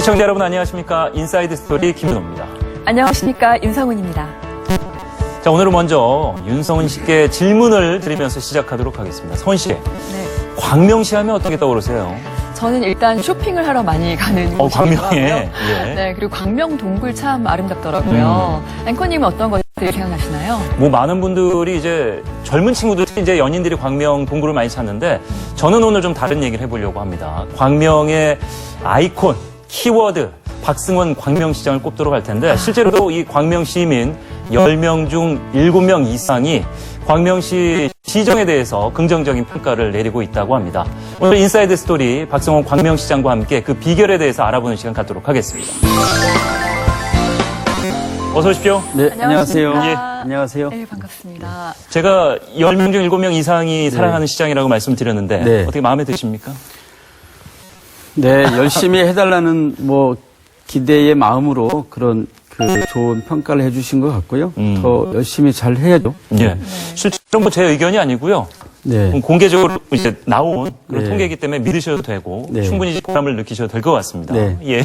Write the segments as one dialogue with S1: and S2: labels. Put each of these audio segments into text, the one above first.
S1: 시청자 여러분 안녕하십니까? 인사이드 스토리 김윤호입니다.
S2: 안녕하십니까? 윤성훈입니다.
S1: 자, 오늘은 먼저 윤성훈 씨께 질문을 드리면서 시작하도록 하겠습니다. 성훈 씨,
S2: 네.
S1: 광명시 하면 어떤 게 떠오르세요?
S2: 저는 일단 쇼핑을 하러 많이 가는 곳이고요.
S1: 광명에. 예.
S2: 네, 그리고 광명 동굴 참 아름답더라고요. 앵커님은 어떤 것들이 생각나시나요?
S1: 뭐 많은 분들이 이제 젊은 친구들 이제 연인들이 광명 동굴을 많이 찾는데 저는 오늘 좀 다른 얘기를 해보려고 합니다. 광명의 아이콘, 키워드, 박승원 광명시장을 꼽도록 할 텐데 실제로도 이 광명 시민 10명 중 7명 이상이 광명시 시정에 대해서 긍정적인 평가를 내리고 있다고 합니다. 오늘 인사이드 스토리 박승원 광명시장과 함께 그 비결에 대해서 알아보는 시간 갖도록 하겠습니다. 어서 오십시오.
S3: 네, 안녕하세요.
S2: 안녕하십니까?
S1: 예.
S3: 안녕하세요.
S2: 네, 반갑습니다.
S1: 제가 10명 중 7명 이상이 사랑하는 시장이라고 말씀드렸는데
S3: 네.
S1: 어떻게 마음에 드십니까?
S3: 네, 열심히 해달라는 기대의 마음으로 그런 좋은 평가를 해주신 것 같고요. 더 열심히 잘 해야죠.
S1: 예. 실제로 뭐 제 의견이 아니고요.
S3: 네.
S1: 공개적으로 이제 나온 그런
S3: 네.
S1: 통계이기 때문에 믿으셔도 되고
S3: 네.
S1: 충분히 보람을 느끼셔도 될 것 같습니다.
S3: 네.
S1: 예.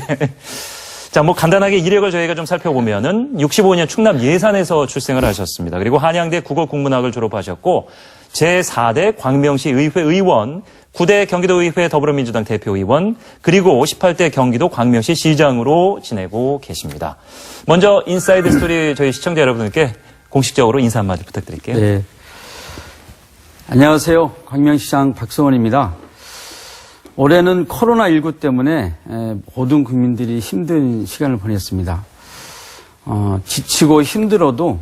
S1: 자, 뭐 간단하게 이력을 저희가 좀 살펴보면은 65년 충남 예산에서 출생을 하셨습니다. 그리고 한양대 국어국문학을 졸업하셨고 제4대 광명시 의회 의원, 9대 경기도의회 더불어민주당 대표의원, 그리고 18대 경기도 광명시 시장으로 지내고 계십니다. 먼저 인사이드 스토리 저희 시청자 여러분들께 공식적으로 인사 한마디 부탁드릴게요.
S3: 네. 안녕하세요. 광명시장 박승원입니다. 올해는 코로나19 때문에 모든 국민들이 힘든 시간을 보냈습니다. 지치고 힘들어도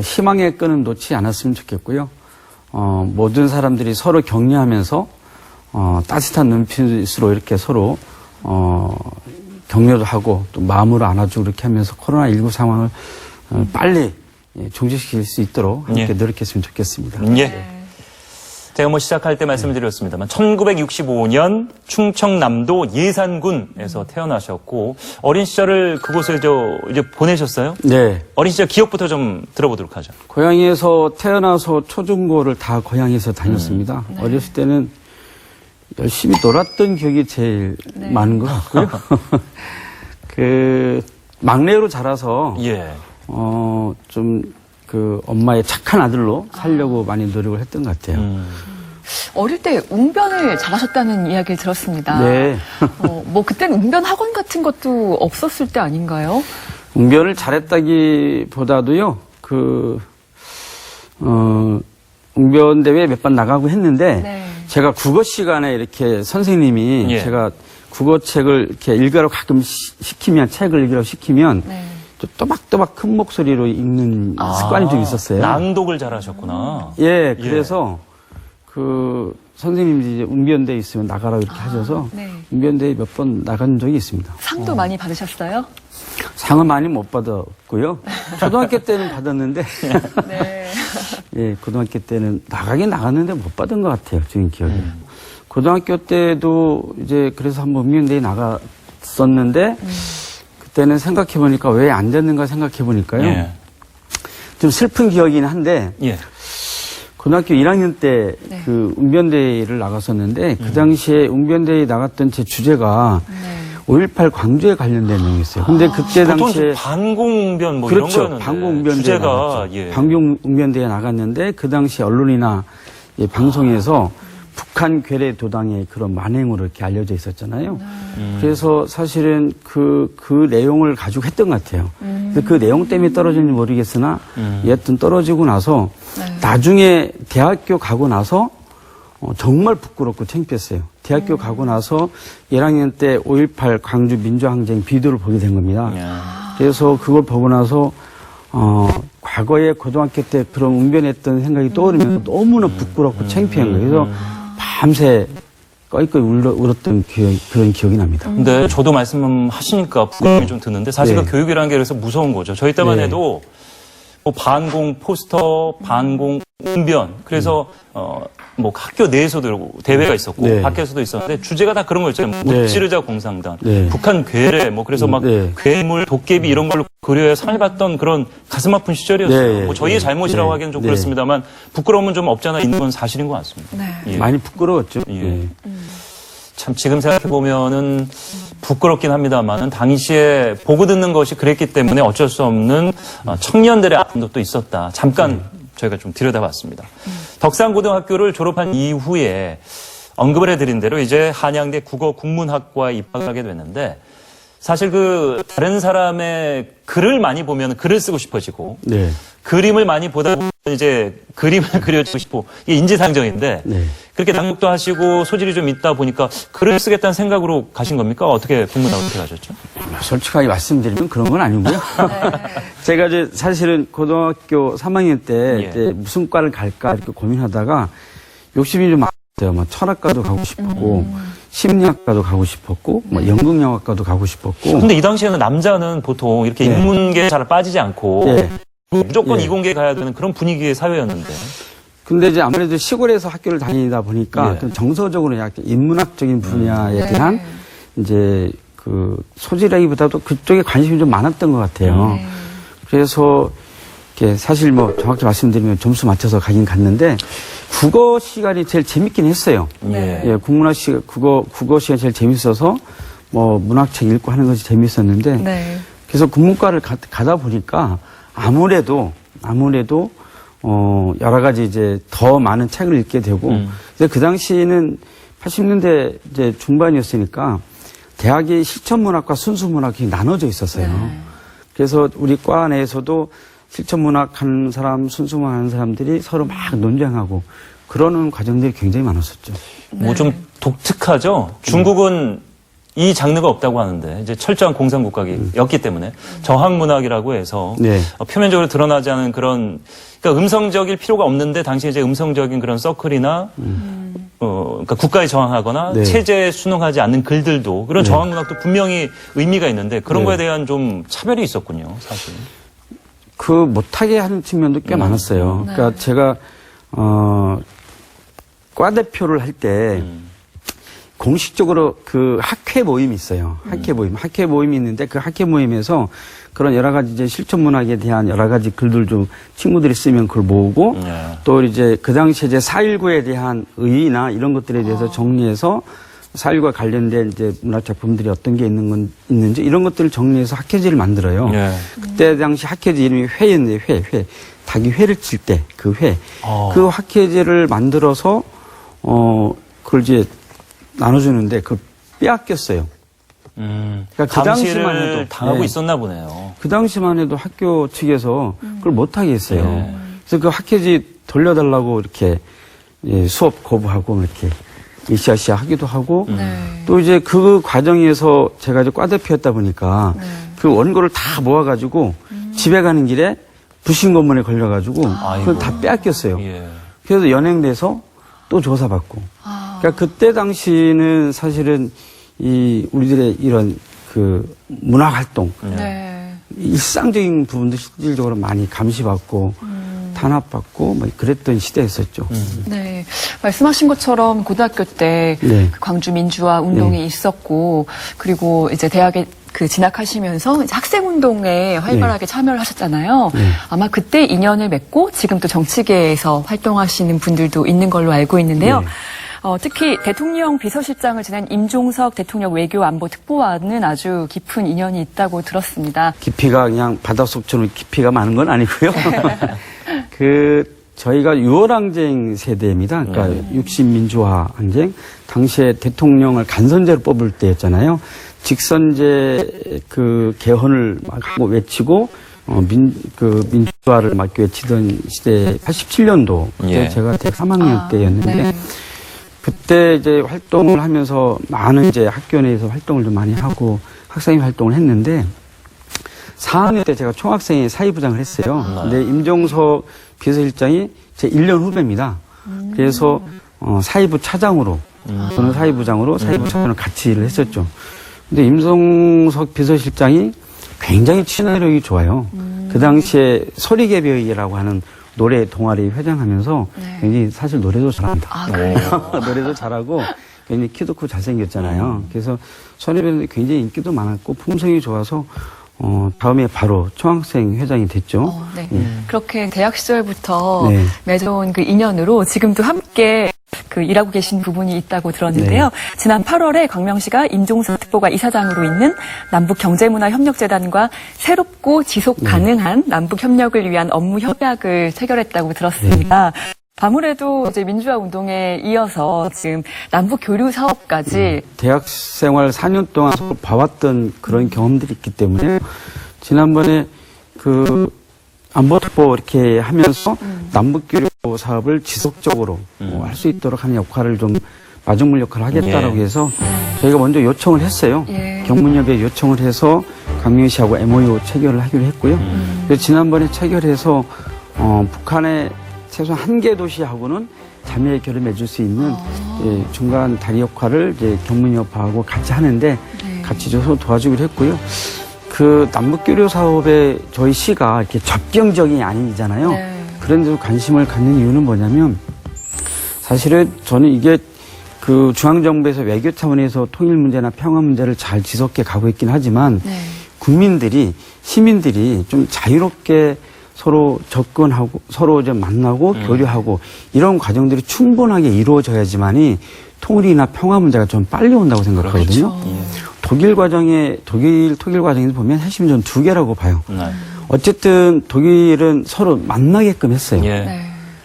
S3: 희망의 끈은 놓지 않았으면 좋겠고요. 모든 사람들이 서로 격려하면서 따뜻한 눈빛으로 이렇게 서로 격려도 하고 또 마음으로 안아주고 이렇게 하면서 코로나19 상황을 빨리 종식시킬 수 있도록 함께
S1: 예.
S3: 노력했으면 좋겠습니다.
S1: 예. 제가 뭐 시작할 때 말씀을 드렸습니다만 1965년 충청남도 예산군에서 태어나셨고 어린 시절을 그곳에 이제 보내셨어요?
S3: 네.
S1: 어린 시절 기억부터 좀 들어보도록 하죠.
S3: 고향에서 태어나서 초중고를 다 고향에서 다녔습니다. 어렸을 때는 열심히 놀았던 기억이 제일 많은 것 같고요. 막내로 자라서
S1: 예.
S3: 엄마의 착한 아들로 살려고 많이 노력을 했던 것 같아요.
S2: 어릴 때 웅변을 잘하셨다는 이야기를 들었습니다.
S3: 네.
S2: 뭐 그때는 웅변 학원 같은 것도 없었을 때 아닌가요?
S3: 웅변을 잘했다기보다도요, 웅변 대회 몇 번 나가고 했는데,
S2: 네.
S3: 제가 국어 시간에 이렇게 선생님이
S1: 예.
S3: 제가 국어책을 이렇게 읽으라고 가끔 책을 읽으라고 시키면,
S2: 네.
S3: 또 또박또박 큰 목소리로 읽는 습관이 좀 있었어요.
S1: 낭독을 잘하셨구나.
S3: 예, 그래서 선생님이 이제 웅변대에 있으면 나가라고 이렇게 하셔서
S2: 네.
S3: 웅변대에 몇 번 나간 적이 있습니다.
S2: 상도 많이 받으셨어요?
S3: 상은 많이 못 받았고요. 초등학교 때는 받았는데,
S2: 네.
S3: 예, 고등학교 때는 나가긴 나갔는데 못 받은 것 같아요. 지금 기억에. 고등학교 때도 이제 그래서 한번 웅변대에 나갔었는데, 그때는 생각해보니까 왜 안 됐는가 생각해보니까요.
S1: 예.
S3: 좀 슬픈 기억이긴 한데,
S1: 예.
S3: 고등학교 1학년 때
S2: 네.
S3: 웅변대회를 나갔었는데, 그 당시에 웅변대회에 나갔던 제 주제가
S2: 네.
S3: 5.18 광주에 관련된 내용이었어요. 근데 그때
S1: 보통
S3: 당시에.
S1: 반공웅변 뭐
S3: 그렇죠.
S1: 이런 거였는데
S3: 반공웅변대회
S1: 주제가
S3: 나갔죠.
S1: 예.
S3: 반공웅변대회에 나갔는데, 그 당시 언론이나 방송에서 북한 괴뢰 도당의 그런 만행으로 이렇게 알려져 있었잖아요. 그래서 사실은 그 내용을 가지고 했던 것 같아요. 근데 그 내용 때문에 떨어졌는지 모르겠으나, 여하튼 떨어지고 나서, 나중에 대학교 가고 나서, 정말 부끄럽고 창피했어요. 대학교 가고 나서 1학년 때 5.18 광주 민주항쟁 비디오를 보게 된 겁니다. 그래서 그걸 보고 나서, 과거에 고등학교 때 그런 웅변했던 생각이 떠오르면서 너무나 부끄럽고 창피한 거예요. 그래서 밤새 꺼이꺼이 울었던 그런 기억이 납니다.
S1: 근데 저도 말씀하시니까 부담이 좀 드는데 사실
S3: 네.
S1: 그 교육이라는 게 그래서 무서운 거죠. 저희 때만
S3: 네.
S1: 해도 뭐 반공 포스터, 반공 웅변 그래서 뭐 학교 내에서도 대회가 있었고
S3: 네.
S1: 밖에서도 있었는데 주제가 다 그런 거 있잖아요.
S3: 네.
S1: 무찌르자 공상단,
S3: 네.
S1: 북한 괴뢰 뭐 그래서 막
S3: 네.
S1: 괴물, 도깨비 이런 걸로 그려야 상을 받던 그런 가슴 아픈 시절이었어요.
S3: 네.
S1: 뭐 저희의 잘못이라고
S3: 네.
S1: 하기는 좀
S3: 네.
S1: 그렇습니다만 부끄러움은 좀 없잖아 있는 건 사실인 것 같습니다.
S2: 네.
S1: 예.
S3: 많이 부끄러웠죠.
S1: 예.
S3: 예.
S1: 참 지금 생각해 보면은 부끄럽긴 합니다만은 당시에 보고 듣는 것이 그랬기 때문에 어쩔 수 없는 청년들의 아픔도 또 있었다. 잠깐 저희가 좀 들여다봤습니다. 덕산고등학교를 졸업한 이후에 언급을 해드린 대로 이제 한양대 국어국문학과에 입학을 하게 됐는데 사실 그 다른 사람의 글을 많이 보면 글을 쓰고 싶어지고
S3: 네.
S1: 그림을 많이 보다 보면 이제 그림을 그려주고 싶고 이게 인지상정인데
S3: 네.
S1: 그렇게 낭독도 하시고 소질이 좀 있다 보니까 글을 쓰겠다는 생각으로 가신 겁니까? 어떻게 국문학 어떻게 가셨죠?
S3: 솔직하게 말씀드리면 그런 건 아니고요. 제가 이제 사실은 고등학교 3학년 때 이제 무슨 과를 갈까 이렇게 고민하다가 욕심이 좀 많았어요. 뭐 철학과도 가고 싶었고 심리학과도 가고 싶었고 뭐 연극영화과도 가고 싶었고.
S1: 근데 이 당시에는 남자는 보통 이렇게
S3: 네.
S1: 인문계에 잘 빠지지 않고
S3: 네.
S1: 무조건
S3: 네.
S1: 이공계 가야 되는 그런 분위기의 사회였는데.
S3: 근데 이제 아무래도 시골에서 학교를 다니다 보니까
S1: 예.
S3: 좀 정서적으로 약간 인문학적인 분야에 대한 이제 그 소질이라기보다도 그쪽에 관심이 좀 많았던 것 같아요. 그래서 이렇게 사실 뭐 정확히 말씀드리면 점수 맞춰서 가긴 갔는데 국어 시간이 제일 재밌긴 했어요.
S1: 예.
S3: 예, 국문학 시 국어 시간이 제일 재밌어서 뭐 문학책 읽고 하는 것이 재밌었는데
S2: 네.
S3: 그래서 국문과를 가다 보니까 아무래도 여러 가지 이제 더 많은 책을 읽게 되고 근데 그 당시에는 80년대 이제 중반이었으니까 대학이 실천문학과 순수문학이 나눠져 있었어요. 그래서 우리 과 내에서도 실천문학 하는 사람, 순수문학 하는 사람들이 서로 막 논쟁하고 그러는 과정들이 굉장히 많았었죠.
S1: 뭐 좀 독특하죠. 중국은 이 장르가 없다고 하는데 이제 철저한 공산국가였기 때문에 저항문학이라고 해서
S3: 네.
S1: 표면적으로 드러나지 않은 그런 그러니까 음성적일 필요가 없는데 당시에 이제 음성적인 그런 서클이나 그러니까 국가에 저항하거나
S3: 네.
S1: 체제에 순응하지 않는 글들도 그런 저항문학도 분명히 의미가 있는데 그런
S3: 네.
S1: 거에 대한 좀 차별이 있었군요, 사실.
S3: 그 못하게 하는 측면도 꽤 많았어요. 그러니까 제가 과 대표를 할 때 공식적으로 그 학회 모임이 있어요. 학회 모임이 있는데 그 학회 모임에서 그런 여러 가지 이제 실천문학에 대한 여러 가지 글들 좀 친구들이 쓰면 그걸 모으고 또 이제 그 당시에 이제 4.19에 대한 의의나 이런 것들에 대해서 정리해서 4.19과 관련된 이제 문학 작품들이 어떤 게 있는지 이런 것들을 정리해서 학회지를 만들어요.
S1: 예.
S3: 그때 당시 학회지 이름이 회였는데 회. 닭이 회를 칠 때 그 회. 그 학회지를 만들어서 그걸 이제 나눠주는데 그걸 빼앗겼어요. 그러니까 그 당시만 해도
S1: 당하고
S3: 네.
S1: 있었나 보네요.
S3: 그 당시만 해도 학교 측에서 그걸 못하게 했어요.
S1: 네.
S3: 그래서 그 학회지 돌려달라고 이렇게 수업 거부하고 이렇게 으쌰으쌰 하기도 하고 또 이제 그 과정에서 제가 이제 과대표였다 보니까 그 원고를 다 모아가지고 집에 가는 길에 부신검문에 걸려가지고 그걸 다 빼앗겼어요.
S1: 예.
S3: 그래서 연행돼서 또 조사받고. 그러니까 그때 당시는 사실은 이 우리들의 이런 그 문학 활동,
S2: 네.
S3: 일상적인 부분도 실질적으로 많이 감시받고 탄압받고 뭐 그랬던 시대였었죠.
S2: 네. 말씀하신 것처럼 고등학교 때
S3: 네.
S2: 그 광주 민주화 운동이 있었고 그리고 이제 대학에 그 진학하시면서 이제 학생운동에 활발하게 참여를 하셨잖아요. 아마 그때 인연을 맺고 지금 또 정치계에서 활동하시는 분들도 있는 걸로 알고 있는데요.
S3: 네.
S2: 특히 대통령 비서실장을 지낸 임종석 대통령 외교안보 특보와는 아주 깊은 인연이 있다고 들었습니다.
S3: 깊이가 그냥 바닷속처럼 깊이가 많은 건 아니고요. 저희가 6월 항쟁 세대입니다. 그러니까 60민주화 항쟁. 당시에 대통령을 간선제로 뽑을 때였잖아요. 직선제 그 개헌을 막 하고 외치고 민주화를 막 외치던 시대 87년도 때 제가 대학 3학년 때였는데
S2: 네.
S3: 그때 이제 활동을 하면서 많은 이제 학교 내에서 활동을 좀 많이 하고 학생회 활동을 했는데 4학년 때 제가 총학생회 사회부장을 했어요. 근데 임종석 비서실장이 제 1년 후배입니다. 그래서 사회부 차장으로 저는 사회부장으로 사회부 차장을 같이 일을 했었죠. 근데 임종석 비서실장이 굉장히 친화력이 좋아요. 그 당시에 소리개벽이라고 하는 노래 동아리 회장하면서 굉장히 사실 노래도 잘합니다. 노래도 잘하고 굉장히 키도 크고 잘생겼잖아요. 그래서 소리개벽이 굉장히 인기도 많았고 품성이 좋아서 다음에 바로 총학생 회장이 됐죠.
S2: 네. 그렇게 대학 시절부터
S3: 네.
S2: 맺어온 그 인연으로 지금도 함께 일하고 계신 부분이 있다고 들었는데요. 지난 8월에 광명시가 임종석 특보가 이사장으로 있는 남북경제문화협력재단과 새롭고 지속 가능한 남북 협력을 위한 업무 협약을 체결했다고 들었습니다. 아무래도 이제 민주화 운동에 이어서 지금 남북 교류 사업까지
S3: 대학 생활 4년 동안 서로 봐왔던 그런 경험들이 있기 때문에 지난번에 그 안보특보 이렇게 하면서 남북교류 사업을 지속적으로 할 수 있도록 하는 역할을 좀 마중물 역할을 하겠다라고 해서 저희가 먼저 요청을 했어요. 경문협에 요청을 해서 광명시하고 MOU 체결을 하기로 했고요. 그래서 지난번에 체결해서 북한의 최소한 한 개 도시하고는 자매 결을 맺을 수 있는 중간 다리 역할을 이제 경문협하고 같이 하는데 같이 서로 도와주기로 했고요. 그 남북교류 사업에 저희 시가 이렇게 접경적이 아니잖아요. 그런데도 관심을 갖는 이유는 뭐냐면 사실은 저는 이게 그 중앙정부에서 외교 차원에서 통일 문제나 평화 문제를 잘 지속해 가고 있긴 하지만 국민들이 시민들이 좀 자유롭게 서로 접근하고 서로 좀 만나고 교류하고 이런 과정들이 충분하게 이루어져야지만이 통일이나 평화 문제가 좀 빨리 온다고 생각하거든요. 독일 통일 과정에서 보면 핵심은 전 두 개라고 봐요. 어쨌든 독일은 서로 만나게끔 했어요.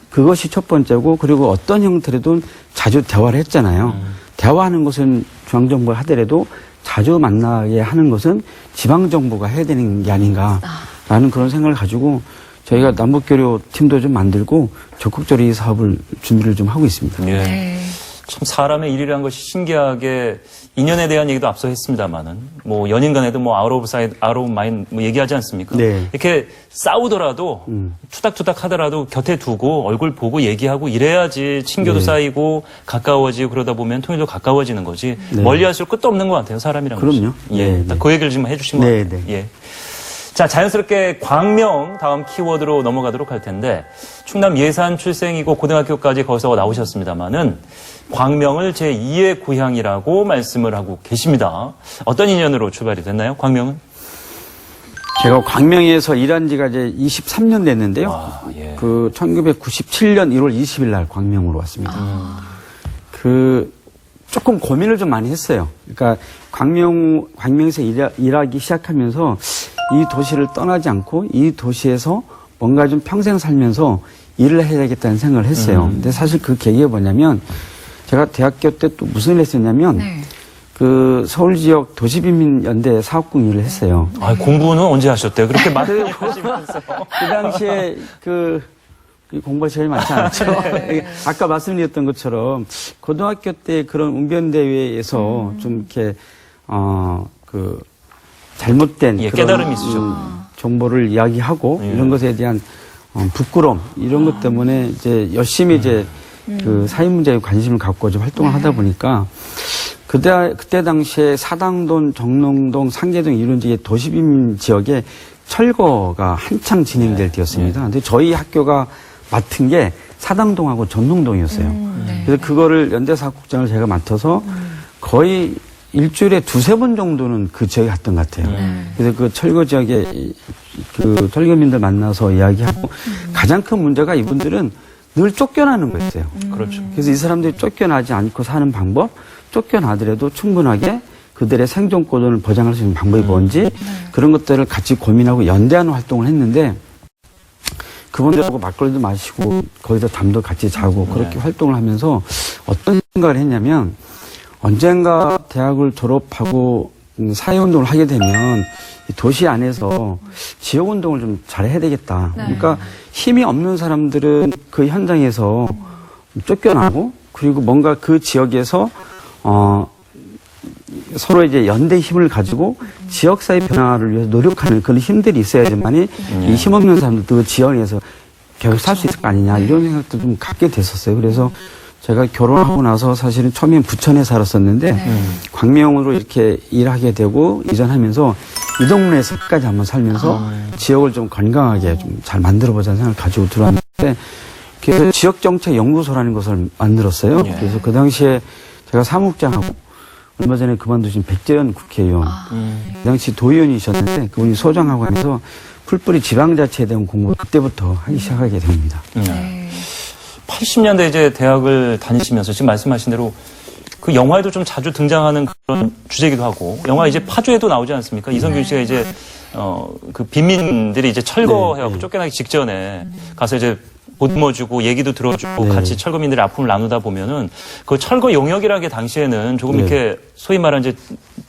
S3: 그것이 첫 번째고 그리고 어떤 형태로든 자주 대화를 했잖아요. 대화하는 것은 중앙정부가 하더라도 자주 만나게 하는 것은 지방정부가 해야 되는 게 아닌가라는 그런 생각을 가지고 저희가 남북교류 팀도 좀 만들고 적극적으로 이 사업을 준비를 좀 하고 있습니다.
S1: 참 사람의 일이라는 것이 신기하게 인연에 대한 얘기도 앞서 했습니다만은 뭐 연인 간에도 뭐 아웃 오브 사이트, 아웃 오브 마인드 뭐 얘기하지 않습니까? 이렇게 싸우더라도 투닥투닥 하더라도 곁에 두고 얼굴 보고 얘기하고 이래야지 친교도 쌓이고 가까워지고 그러다 보면 통일도 가까워지는 거지 멀리 할수록 끝도 없는 것 같아요. 사람이란 것이.
S3: 그럼요.
S1: 딱 그 얘기를 지금 해주신 것 같아요. 자, 자연스럽게 광명 다음 키워드로 넘어가도록 할 텐데 충남 예산 출생이고 고등학교까지 거기서 나오셨습니다마는 광명을 제2의 고향이라고 말씀을 하고 계십니다. 어떤 인연으로 출발이 됐나요? 광명은?
S3: 제가 광명에서 일한 지가 이제 23년 됐는데요. 그 1997년 1월 20일 날 광명으로 왔습니다. 그 조금 고민을 좀 많이 했어요. 그러니까 광명에서 일하기 시작하면서 이 도시를 떠나지 않고 이 도시에서 뭔가 좀 평생 살면서 일을 해야 되겠다는 생각을 했어요. 근데 사실 그 계기가 뭐냐면 제가 대학교 때 또 무슨 일을 했었냐면 그 서울 지역 도시빈민연대 사업국 일을 했어요.
S1: 공부는 언제 하셨대요? 그렇게 많이 하시면서.
S3: 그 당시에 공부가 제일 많지 않죠. 아까 말씀드렸던 것처럼 고등학교 때 그런 웅변대회에서 좀 이렇게 잘못된
S1: 깨달음이 있으죠.
S3: 정보를 이야기하고 이런 것에 대한 부끄러움 이런 것 때문에 이제 열심히 이제 그 사회 문제에 관심을 갖고 좀 활동을 하다 보니까 그때 당시에 사당동, 정농동, 상계동 이런 도시빈 지역에 철거가 한창 진행될 때였습니다. 근데 저희 학교가 맡은 게 사당동하고 전농동이었어요. 그래서 그거를 연대사업국장을 제가 맡아서 거의 일주일에 2-3번 정도는 그 지역에 갔던 것 같아요. 그래서 그 철거 지역에 그 철거민들 만나서 이야기하고 가장 큰 문제가 이분들은 늘 쫓겨나는 거였어요.
S1: 그렇죠.
S3: 그래서 이 사람들이 쫓겨나지 않고 사는 방법, 쫓겨나더라도 충분하게 그들의 생존권을 보장할 수 있는 방법이 뭔지 그런 것들을 같이 고민하고 연대하는 활동을 했는데 그분들하고 막걸리도 마시고 거기서 잠도 같이 자고 그렇게 활동을 하면서 어떤 생각을 했냐면 언젠가 대학을 졸업하고 사회운동을 하게 되면 도시 안에서 지역운동을 좀 잘해야 되겠다. 그러니까 힘이 없는 사람들은 그 현장에서 쫓겨나고 그리고 뭔가 그 지역에서 서로 이제 연대 힘을 가지고 지역사회 변화를 위해서 노력하는 그런 힘들이 있어야지만이 이 힘없는 사람들도 그 지역에서 계속 살 수 있을 거 아니냐 이런 생각도 좀 갖게 됐었어요. 그래서 제가 결혼하고 나서 사실은 처음엔 부천에 살았었는데 광명으로 이렇게 일하게 되고 이전하면서 이 동네에서 끝까지 한번 살면서 지역을 좀 건강하게 좀 잘 만들어보자는 생각을 가지고 들어왔는데 그래서 지역정책연구소라는 것을 만들었어요. 그래서 그 당시에 제가 사무국장하고 얼마 전에 그만두신 백재현 국회의원 그 당시 도의원이셨는데 그분이 소장하고 하면서 풀뿌리 지방자치에 대한 공부를 그때부터 하기 시작하게 됩니다.
S1: 80년대 이제 대학을 다니시면서 지금 말씀하신 대로 그 영화에도 좀 자주 등장하는 그런 주제이기도 하고 영화 이제 파주에도 나오지 않습니까? 이성균 씨가 이제 그 빈민들이 이제 철거해갖고 쫓겨나기 직전에 가서 이제 보듬어주고 얘기도 들어주고 같이 철거민들의 아픔을 나누다 보면은 그 철거 용역이라는 게 당시에는 조금 이렇게 소위 말하는 이제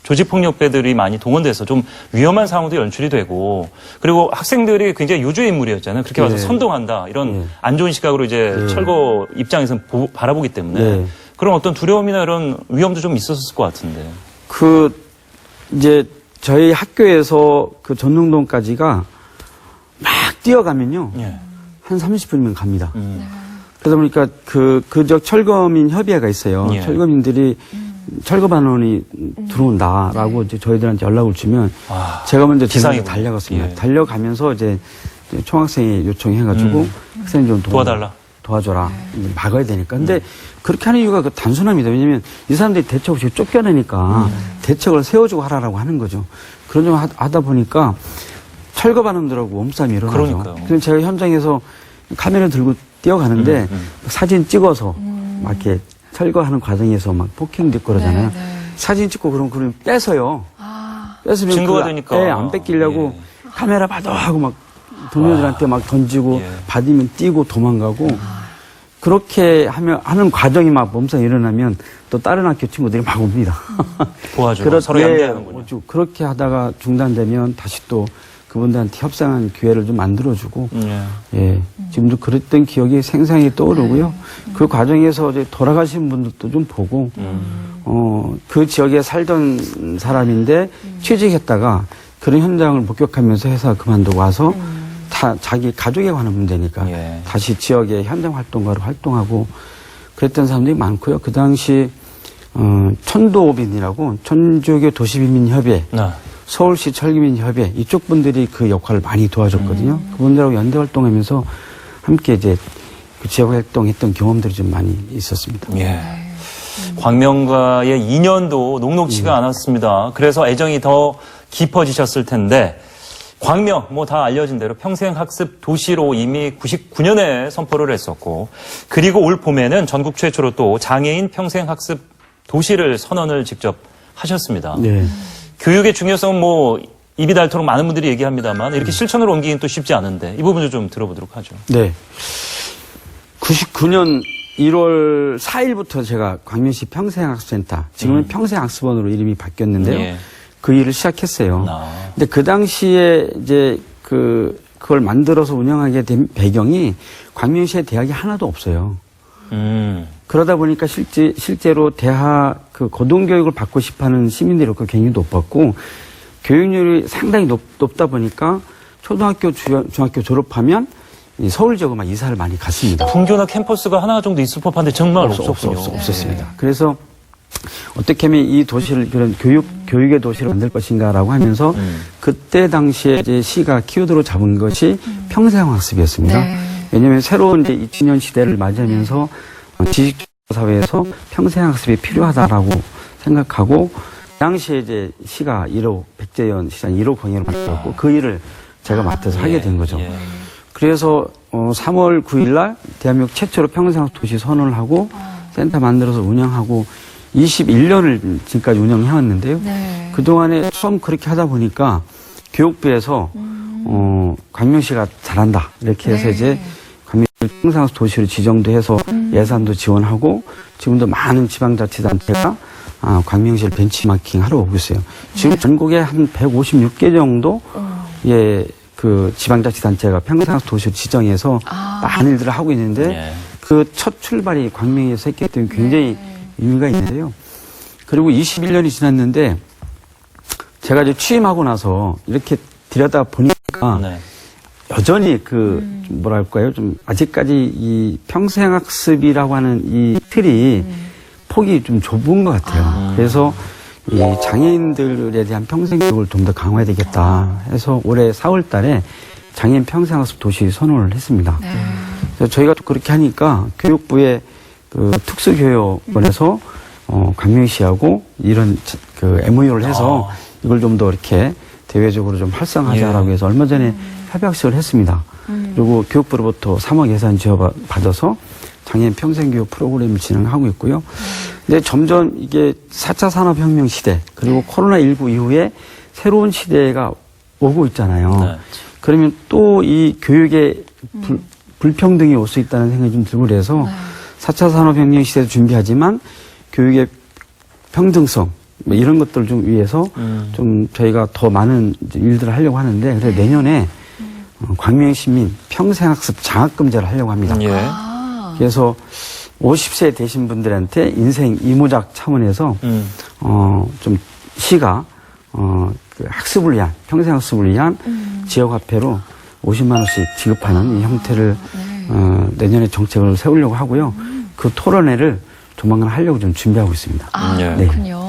S1: 조직폭력배들이 많이 동원돼서 좀 위험한 상황도 연출이 되고 그리고 학생들이 굉장히 유주의 인물이었잖아요. 그렇게 와서 선동한다 이런 안 좋은 시각으로 이제 철거 입장에서는 바라보기 때문에 그런 어떤 두려움이나 이런 위험도 좀 있었을 것 같은데.
S3: 이제 저희 학교에서 그 전릉동까지가 막 뛰어가면요. 한 30분이면 갑니다. 그러다 보니까 그저 철거민 협의회가 있어요. 철거민들이 철거반원이 들어온다라고 이제 저희들한테 연락을 주면 제가 먼저 지상에 달려갔습니다. 달려가면서 이제 총학생이 요청해가지고 학생들 좀 도와줘라. 이제 막아야 되니까. 근데 그렇게 하는 이유가 그 단순합니다. 왜냐면 이 사람들이 대책 없이 쫓겨내니까 대책을 세워주고 하라라고 하는 거죠. 그런 좀 하다 보니까 철거반원들하고 몸싸움이 일어나죠. 그래서 제가 현장에서 카메라 들고 뛰어가는데 사진 찍어서 막 이렇게 철거하는 과정에서 막 폭행도 있고 그러잖아요. 사진 찍고 그럼 뺏어요. 뺏으면
S1: 증거가 되니까.
S3: 안 뺏기려고 카메라 받아 하고 막 동료들한테 막 던지고 받으면 뛰고 도망가고 그렇게 하는 과정이 막 몸싸움이 일어나면 또 다른 학교 친구들이 막 옵니다.
S1: 도와줘. 서로 양대하는군요.
S3: 그렇게 하다가 중단되면 다시 또 그분들한테 협상한 기회를 좀 만들어주고, 지금도 그랬던 기억이 생생히 떠오르고요. 그 과정에서 이제 돌아가신 분들도 좀 보고, 그 지역에 살던 사람인데 취직했다가 그런 현장을 목격하면서 회사 그만두고 와서 자기 가족에 관한 문제니까 다시 지역의 현장 활동가로 활동하고 그랬던 사람들이 많고요. 그 당시, 천도빈이라고 천주교 도시빈민협회, 서울시 철기민협회 이쪽 분들이 그 역할을 많이 도와줬거든요. 그분들하고 연대 활동하면서 함께 이제 그 지역 활동했던 경험들이 좀 많이 있었습니다.
S1: 광명과의 인연도 녹록지가 않았습니다. 그래서 애정이 더 깊어지셨을 텐데 광명 뭐 다 알려진 대로 평생학습 도시로 이미 99년에 선포를 했었고 그리고 올 봄에는 전국 최초로 또 장애인 평생학습 도시를 선언을 직접 하셨습니다. 교육의 중요성은 뭐 입이 닳도록 많은 분들이 얘기합니다만 이렇게 실천으로 옮기긴 또 쉽지 않은데 이 부분도 좀 들어보도록 하죠.
S3: 99년 1월 4일부터 제가 광명시 평생학습센터, 지금은 평생학습원으로 이름이 바뀌었는데요. 그 일을 시작했어요. 근데 그 당시에 이제 그걸 만들어서 운영하게 된 배경이 광명시에 대학이 하나도 없어요. 그러다 보니까 실제로 대학 그 고등교육을 받고 싶어하는 시민들이 없고 굉장히 높았고 교육률이 상당히 높다 보니까 초등학교, 중학교 졸업하면 서울 지역으로 막 이사를 많이 갔습니다.
S1: 분교나 캠퍼스가 하나 정도 있을 법한데 정말 없었군요.
S3: 없었습니다. 그래서 어떻게 하면 이 도시를 그런 교육의 도시를 만들 것인가라고 하면서 그때 당시에 이제 시가 키워드로 잡은 것이 평생학습이었습니다. 왜냐하면 새로운 이제 2000년 시대를 맞이하면서 지식사회에서 평생학습이 필요하다라고 생각하고 당시에 이제 시가 1호 백재현 시장 1호 강의를 맡았고 그 일을 제가 맡아서 하게 된 거죠. 그래서 3월 9일 날 대한민국 최초로 평생학습 도시 선언을 하고 센터 만들어서 운영하고 21년을 지금까지 운영해왔는데요. 그동안에 처음 그렇게 하다 보니까 교육부에서 광명시가 잘한다 이렇게 해서 이제 광명시를 평생학습 도시로 지정도 해서 예산도 지원하고 지금도 많은 지방자치단체가 광명시를 벤치마킹 하러 오고 있어요. 지금 전국에 한 156개 정도 그 지방자치단체가 평생학습 도시로 지정해서 많은 일들을 하고 있는데 그 첫 출발이 광명에서 했기 때문에 굉장히 의미가 있는데요. 그리고 21년이 지났는데 제가 이제 취임하고 나서 이렇게 들여다 보니까 여전히 뭐랄까요, 좀 아직까지 이 평생학습이라고 하는 이 틀이 폭이 좀 좁은 것 같아요. 그래서 이 장애인들에 대한 평생교육을 좀 더 강화해야 되겠다 해서 올해 4월 달에 장애인 평생학습 도시 선언을 했습니다. 그래서 저희가 또 그렇게 하니까 교육부의 그 특수교육원에서 광명시하고 이런 그 MOU를 해서 이걸 좀 더 이렇게 대외적으로 좀 활성화하자라고 해서 얼마 전에 협약식을 했습니다. 그리고 교육부로부터 3억 예산 지원받아서 장애인 평생교육 프로그램을 진행하고 있고요. 근데 점점 이게 4차 산업혁명 시대 그리고 코로나19 이후에 새로운 시대가 오고 있잖아요.
S1: 네.
S3: 그러면 또 이 교육에 불평등이 올 수 있다는 생각이 좀 들고 그래서 4차 산업혁명 시대도 준비하지만 교육의 평등성 뭐 이런 것들을 좀 위해서 좀 저희가 더 많은 이제 일들을 하려고 하는데 그래서 내년에 광명시민 평생학습 장학금제를 하려고 합니다.
S1: 예.
S3: 그래서 50세 되신 분들한테 인생 이모작 차원에서 좀 시가 그 학습을 위한 평생학습을 위한 지역화폐로 50만 원씩 지급하는 이 형태를 내년에 정책을 세우려고 하고요. 그 토론회를 조만간 하려고 좀 준비하고 있습니다.
S1: 예.
S2: 그렇군요.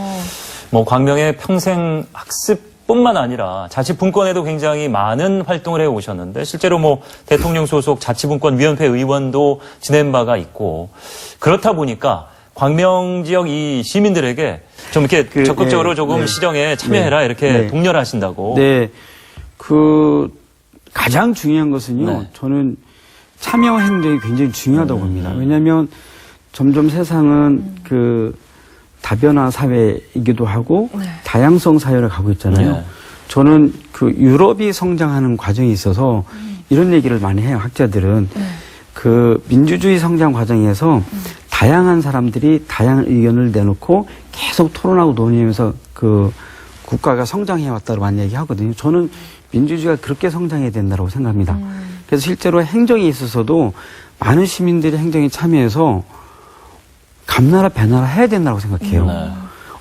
S1: 뭐 광명의 평생 학습뿐만 아니라 자치분권에도 굉장히 많은 활동을 해 오셨는데 실제로 뭐 대통령 소속 자치분권위원회 의원도 지낸 바가 있고 그렇다 보니까 광명 지역 이 시민들에게 좀 이렇게 적극적으로 조금 시정에 참여해라 이렇게 독려를 하신다고.
S3: 네, 가장 중요한 것은요. 저는 참여 행동이 굉장히 중요하다고 봅니다. 왜냐하면 점점 세상은 다변화 사회이기도 하고 다양성 사회를 가고 있잖아요. 저는 유럽이 성장하는 과정에 있어서 이런 얘기를 많이 해요. 학자들은 민주주의 성장 과정에서 다양한 사람들이 다양한 의견을 내놓고 계속 토론하고 논의하면서 국가가 성장해 왔다고 많이 얘기하거든요. 저는 민주주의가 그렇게 성장해야 된다고 생각합니다. 그래서 실제로 행정에 있어서도 많은 시민들이 행정에 참여해서 감나라 배나라 해야 된다고 생각해요.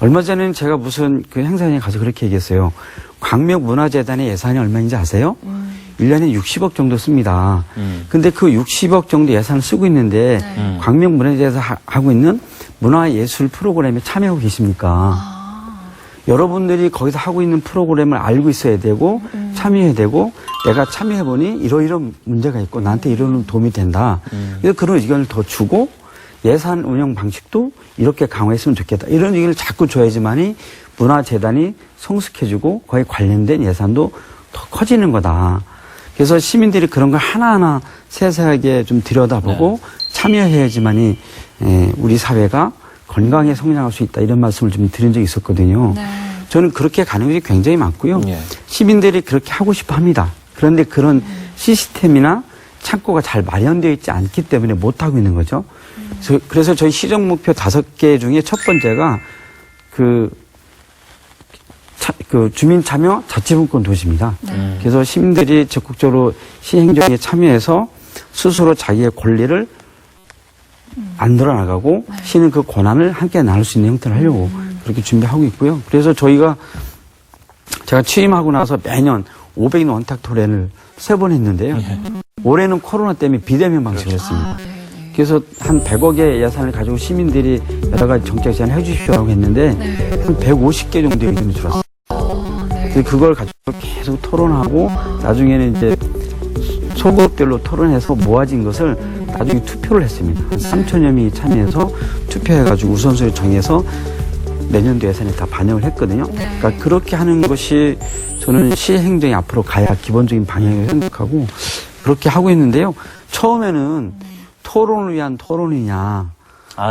S3: 얼마 전에는 제가 무슨 행사장에 가서 그렇게 얘기했어요. 광명문화재단의 예산이 얼마인지 아세요? 1년에 60억 정도 씁니다. 근데 그 60억 정도 예산을 쓰고 있는데 광명문화재에서 하고 있는 문화예술 프로그램에 참여하고 계십니까? 여러분들이 거기서 하고 있는 프로그램을 알고 있어야 되고 참여해야 되고 내가 참여해보니 이러이런 문제가 있고 나한테 이런 도움이 된다. 그래서 그런 의견을 더 주고 예산 운영 방식도 이렇게 강화했으면 좋겠다. 이런 얘기를 자꾸 줘야지만이 문화재단이 성숙해지고 거기에 관련된 예산도 더 커지는 거다. 그래서 시민들이 그런 걸 하나하나 세세하게 좀 들여다보고 참여해야지만이 우리 사회가 건강하게 성장할 수 있다. 이런 말씀을 좀 드린 적이 있었거든요. 저는 그렇게 가는 것이 굉장히 많고요. 시민들이 그렇게 하고 싶어 합니다. 그런데 그런 시스템이나 창구가 잘 마련되어 있지 않기 때문에 못하고 있는 거죠. 그래서 저희 시정 목표 5개 중에 첫 번째가 주민 참여 자치분권 도시입니다. 그래서 시민들이 적극적으로 시행정에 참여해서 스스로 자기의 권리를 만들어 나가고 시는 그 권한을 함께 나눌 수 있는 형태를 하려고 그렇게 준비하고 있고요. 그래서 제가 취임하고 나서 매년 500인 원탁 토론을 3번 했는데요. 올해는 코로나 때문에 비대면 방식으로 했습니다. 그래서 한 100억의 예산을 가지고 시민들이 여러 가지 정책 제안을 해 주십시오라고 했는데 한 150개 정도의 의견이 들어왔어요. 그래서 그걸 가지고 계속 토론하고 나중에는 이제 소그룹별로 토론해서 모아진 것을 나중에 투표를 했습니다. 한 3천여 명이 참여해서 투표해가지고 우선순위 정해서 내년도 예산에 다 반영을 했거든요. 그러니까 그렇게 하는 것이 저는 시행정이 앞으로 가야 기본적인 방향이라고 생각하고 그렇게 하고 있는데요. 처음에는 토론을 위한 토론이냐.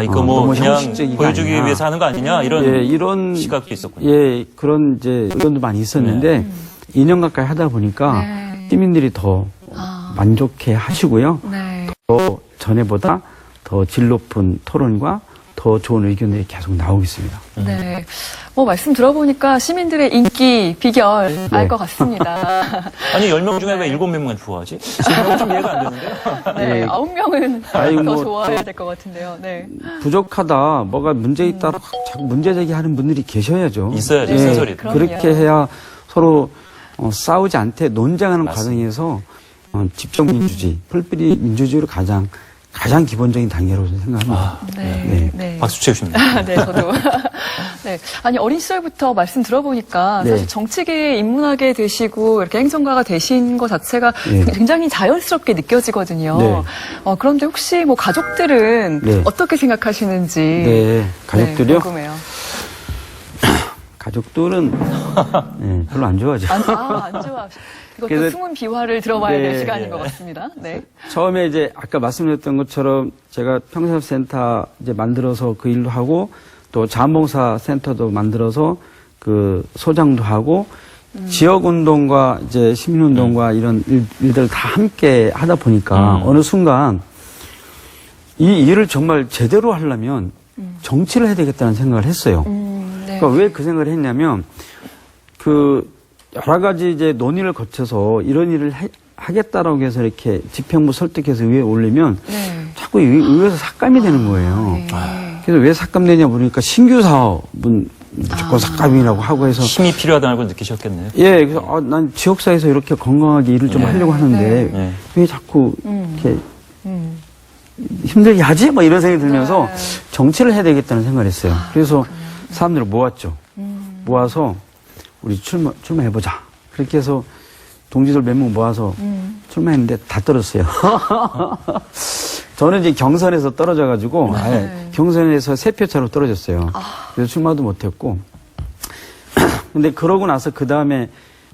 S1: 이거 뭐 그냥 보여주기
S3: 아니냐.
S1: 위해서 하는 거 아니냐 이런 시각도 있었군요.
S3: 그런 이제 의견도 많이 있었는데 2년 가까이 하다 보니까 시민들이 더 만족해 하시고요. 더 전에보다 더 질 높은 토론과 더 좋은 의견들이 계속 나오고 있습니다.
S2: 네. 말씀 들어보니까 시민들의 인기 비결 알 것 같습니다.
S1: 아니 10명 중에 왜 7명만 좋아하지? 지금 좀 이해가 안 되는데요.
S2: 네, 9명은 더 좋아해야 될 것 같은데요. 네.
S3: 부족하다, 뭐가 문제 있다, 자꾸 문제 제기하는 분들이 계셔야죠.
S1: 있어야죠. 쓴소리.
S3: 그렇게 해야 서로 싸우지 않되 논쟁하는 과정에서 집정민주주의, 풀뿌리 민주주의로 가장 기본적인 단계로 생각합니다.
S1: 네. 박수 치우십니다.
S2: 네, 저도. 네. 아니, 어린 시절부터 말씀 들어보니까 사실 정치계에 입문하게 되시고 이렇게 행정가가 되신 것 자체가 굉장히 자연스럽게 느껴지거든요. 그런데 혹시 가족들은 어떻게 생각하시는지.
S3: 가족들이요?
S2: 궁금해요.
S3: 가족들은 네, 별로 안 좋아하죠.
S2: 안 좋아. 이것도
S3: 그래서-
S2: 숨은 비화를 들어봐야 될
S3: 네,
S2: 시간인
S3: 네.
S2: 것 같습니다. 네.
S3: 처음에 이제 아까 말씀드렸던 것처럼 제가 평생센터 이제 만들어서 그 일도 하고 또 자원봉사 센터도 만들어서 그 소장도 하고 지역 운동과 이제 시민 운동과 이런 일들을 다 함께 하다 보니까 어느 순간 이 일을 정말 제대로 하려면 정치를 해야 되겠다는 생각을 했어요.
S2: 네.
S3: 그러니까 왜 그 생각을 했냐면 그 여러 가지 이제 논의를 거쳐서 이런 일을 하겠다라고 해서 이렇게 집행부 설득해서 의회에 올리면
S2: 네.
S3: 자꾸 의회에서 삭감이 되는 거예요.
S2: 네.
S3: 그래서 왜 삭감되냐 보니까 신규 사업은 무조건 삭감이라고 하고 해서
S1: 힘이 필요하다는 걸 느끼셨겠네요.
S3: 예, 그래서 난 지역사에서 이렇게 건강하게 일을 좀 하려고 하는데
S1: 네.
S3: 왜 자꾸 이렇게 힘들게 하지? 뭐 이런 생각이 들면서 정치를 해야 되겠다는 생각을 했어요. 그래서 사람들을 모았죠. 모아서 우리 출마해보자. 그렇게 해서 동지들 몇 명 모아서 출마했는데 다 떨었어요. 저는 이제 경선에서 떨어져가지고 아예 경선에서 3표 차로 떨어졌어요. 그래서 출마도 못했고. 근데 그러고 나서 그 다음에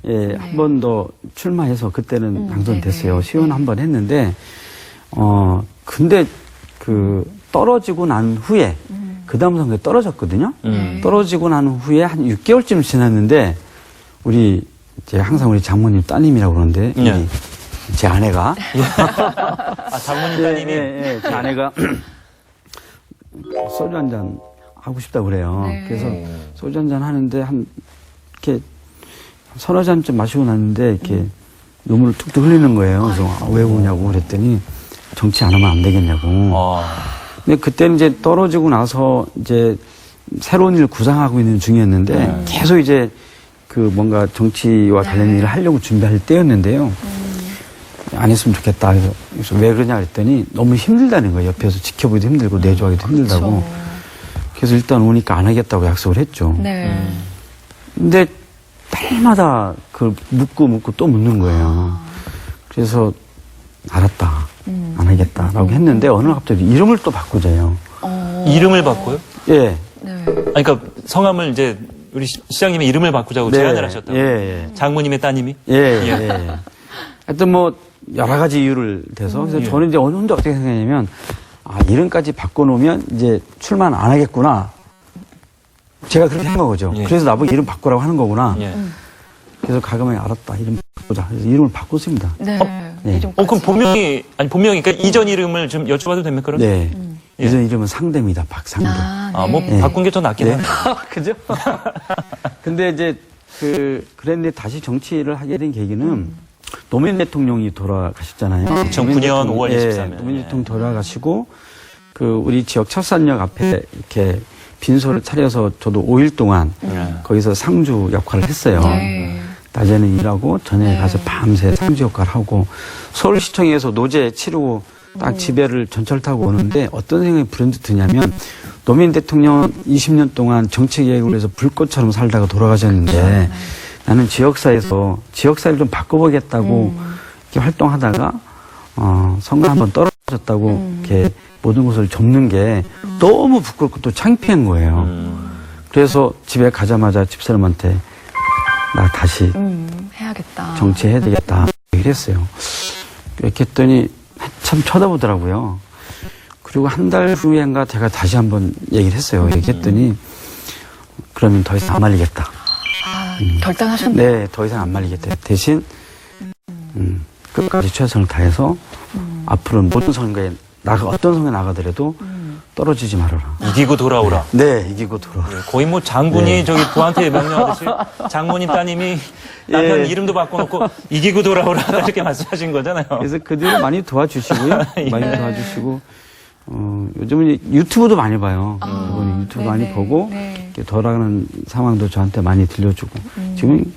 S3: 한 번 더 출마해서 그때는 당선됐어요. 시연 한 번 했는데 근데 그 떨어지고 난 후에 그 다음 선거에 떨어졌거든요. 떨어지고 난 후에 한 6개월쯤 지났는데 우리 이제 항상 우리 장모님 따님이라고 그러는데
S1: 네.
S3: 제 아내가
S1: 장모님 따님이
S3: 예, 제 아내가 소주 한 잔 하고 싶다고 그래요.
S2: 네.
S3: 그래서 소주 한 잔 하는데 이렇게 서너 잔쯤 마시고 났는데 이렇게 눈물을 뚝뚝 흘리는 거예요. 그래서 왜 우냐고 그랬더니 정치 안 하면 안 되겠냐고. 근데 그때는 이제 떨어지고 나서 이제 새로운 일을 구상하고 있는 중이었는데 계속 이제 그 뭔가 정치와 관련 일을 하려고 준비할 때였는데요. 안 했으면 좋겠다. 그래서 왜 그러냐 그랬더니 너무 힘들다는 거예요. 옆에서 지켜보기도 힘들고 내조하기도 힘들다고. 그래서 일단 오니까 안 하겠다고 약속을 했죠.
S2: 네.
S3: 근데 때마다 그걸 묻고 또 묻는 거예요. 그래서 알았다. 안 하겠다라고 했는데 어느 날 갑자기 이름을 또 바꾸자요.
S1: 이름을 바꿔요?
S3: 예.
S2: 네.
S1: 그러니까 성함을 이제 우리 시장님의 이름을 바꾸자고
S3: 네.
S1: 제안을 하셨다고.
S3: 예.
S1: 장모님의 따님이?
S3: 예. 하여튼 뭐 여러 가지 이유를 대서 그래서 저는 이제 혼자 어떻게 생각했냐면 이름까지 바꿔놓으면 이제 출마는 안 하겠구나. 제가 그렇게 한 거죠.
S1: 예.
S3: 그래서 나보고 이름 바꾸라고 하는 거구나.
S1: 예.
S3: 그래서 가감하게 알았다. 이름 바꾸자. 그래서 이름을 바꿨습니다.
S2: 네.
S3: 네.
S1: 그럼 본명이, 그러니까 이전 이름을 좀 여쭤봐도 됩니까? 그럼?
S3: 네.
S1: 예.
S3: 이전 이름은 상대입니다. 박상대.
S1: 뭐,
S3: 네.
S1: 바꾼 게 더 낫긴
S3: 네.
S1: 하네.
S3: 그죠? 근데 이제 그랬는데 다시 정치를 하게 된 계기는 노무현 대통령이 돌아가셨잖아요.
S1: 2009년 5월 23일.
S3: 노무현 대통령 돌아가시고 우리 지역 철산역 앞에 이렇게 빈소를 차려서 저도 5일 동안 거기서 상주 역할을 했어요.
S2: 네.
S3: 낮에는 일하고 저녁에 가서 밤새 상주 역할을 하고 서울시청에서 노제 치르고 딱 집에를 전철 타고 오는데 어떤 생각이 불현듯 드냐면 노무현 대통령 20년 동안 정치개혁을 해서 불꽃처럼 살다가 돌아가셨는데 나는 지역사에서 지역사를 좀 바꿔보겠다고 이렇게 활동하다가 선거 한번 떨어졌다고 이렇게 모든 것을 접는 게 너무 부끄럽고 또 창피한 거예요. 그래서 집에 가자마자 집사람한테 나 다시
S2: 해야겠다.
S3: 정치해야 되겠다 얘기를 했어요. 이렇게 했더니 참 쳐다보더라고요. 그리고 한 달 후엔가 제가 다시 한번 얘기를 했어요. 얘기했더니 그러면 더 이상 안 말리겠다.
S2: 결단하셨네요.
S3: 네, 더 이상 안 말리겠다. 대신 끝까지 최선을 다해서 앞으로는 모든 선거에 어떤 선거에 나가더라도 떨어지지 말아라.
S1: 이기고 돌아오라.
S3: 네, 이기고 돌아오라.
S1: 거의 뭐 장군이 저기 부한테 명령하듯이 장모님 따님이 남편
S3: 예.
S1: 이름도 바꿔놓고 이기고 돌아오라 이렇게 말씀하신 거잖아요.
S3: 그래서 그 뒤로 많이 도와주시고요.
S1: 예.
S3: 많이 도와주시고, 요즘은 이제 유튜브도 많이 봐요. 이분이 유튜브 많이
S2: 네네.
S3: 보고,
S2: 네.
S3: 이렇게 돌아가는 상황도 저한테 많이 들려주고, 지금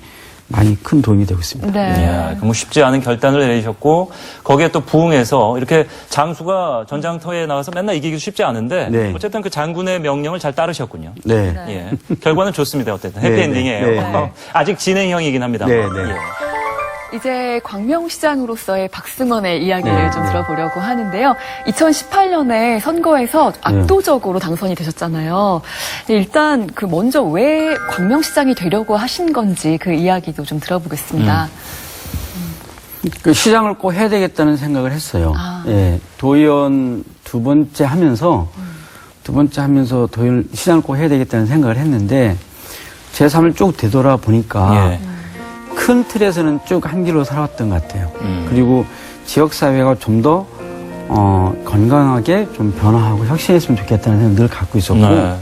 S3: 많이 큰 도움이 되고 있습니다.
S2: 네.
S1: 이야, 뭐 쉽지 않은 결단을 내리셨고 거기에 또 부응해서 이렇게 장수가 전장터에 나가서 맨날 이기기도 쉽지 않은데
S3: 네.
S1: 어쨌든 그 장군의 명령을 잘 따르셨군요.
S3: 네.
S1: 예, 결과는 좋습니다. 어쨌든
S3: 네,
S1: 해피엔딩이에요.
S3: 네, 네.
S1: 아직 진행형이긴 합니다.
S3: 네, 네.
S1: 예.
S2: 이제 광명시장으로서의 박승원의 이야기를 좀 들어보려고 하는데요. 2018년에 선거에서 압도적으로 당선이 되셨잖아요. 일단 그 먼저 왜 광명시장이 되려고 하신 건지 그 이야기도 좀 들어보겠습니다.
S3: 그 시장을 꼭 해야 되겠다는 생각을 했어요. 예, 도의원 두 번째 하면서 도의원 시장을 꼭 해야 되겠다는 생각을 했는데 제 삶을 쭉 되돌아보니까
S1: 예.
S3: 큰 틀에서는 쭉 한 길로 살아왔던 것 같아요. 그리고 지역사회가 좀 더 건강하게 좀 변화하고 혁신했으면 좋겠다는 생각을 늘 갖고 있었고
S1: 네.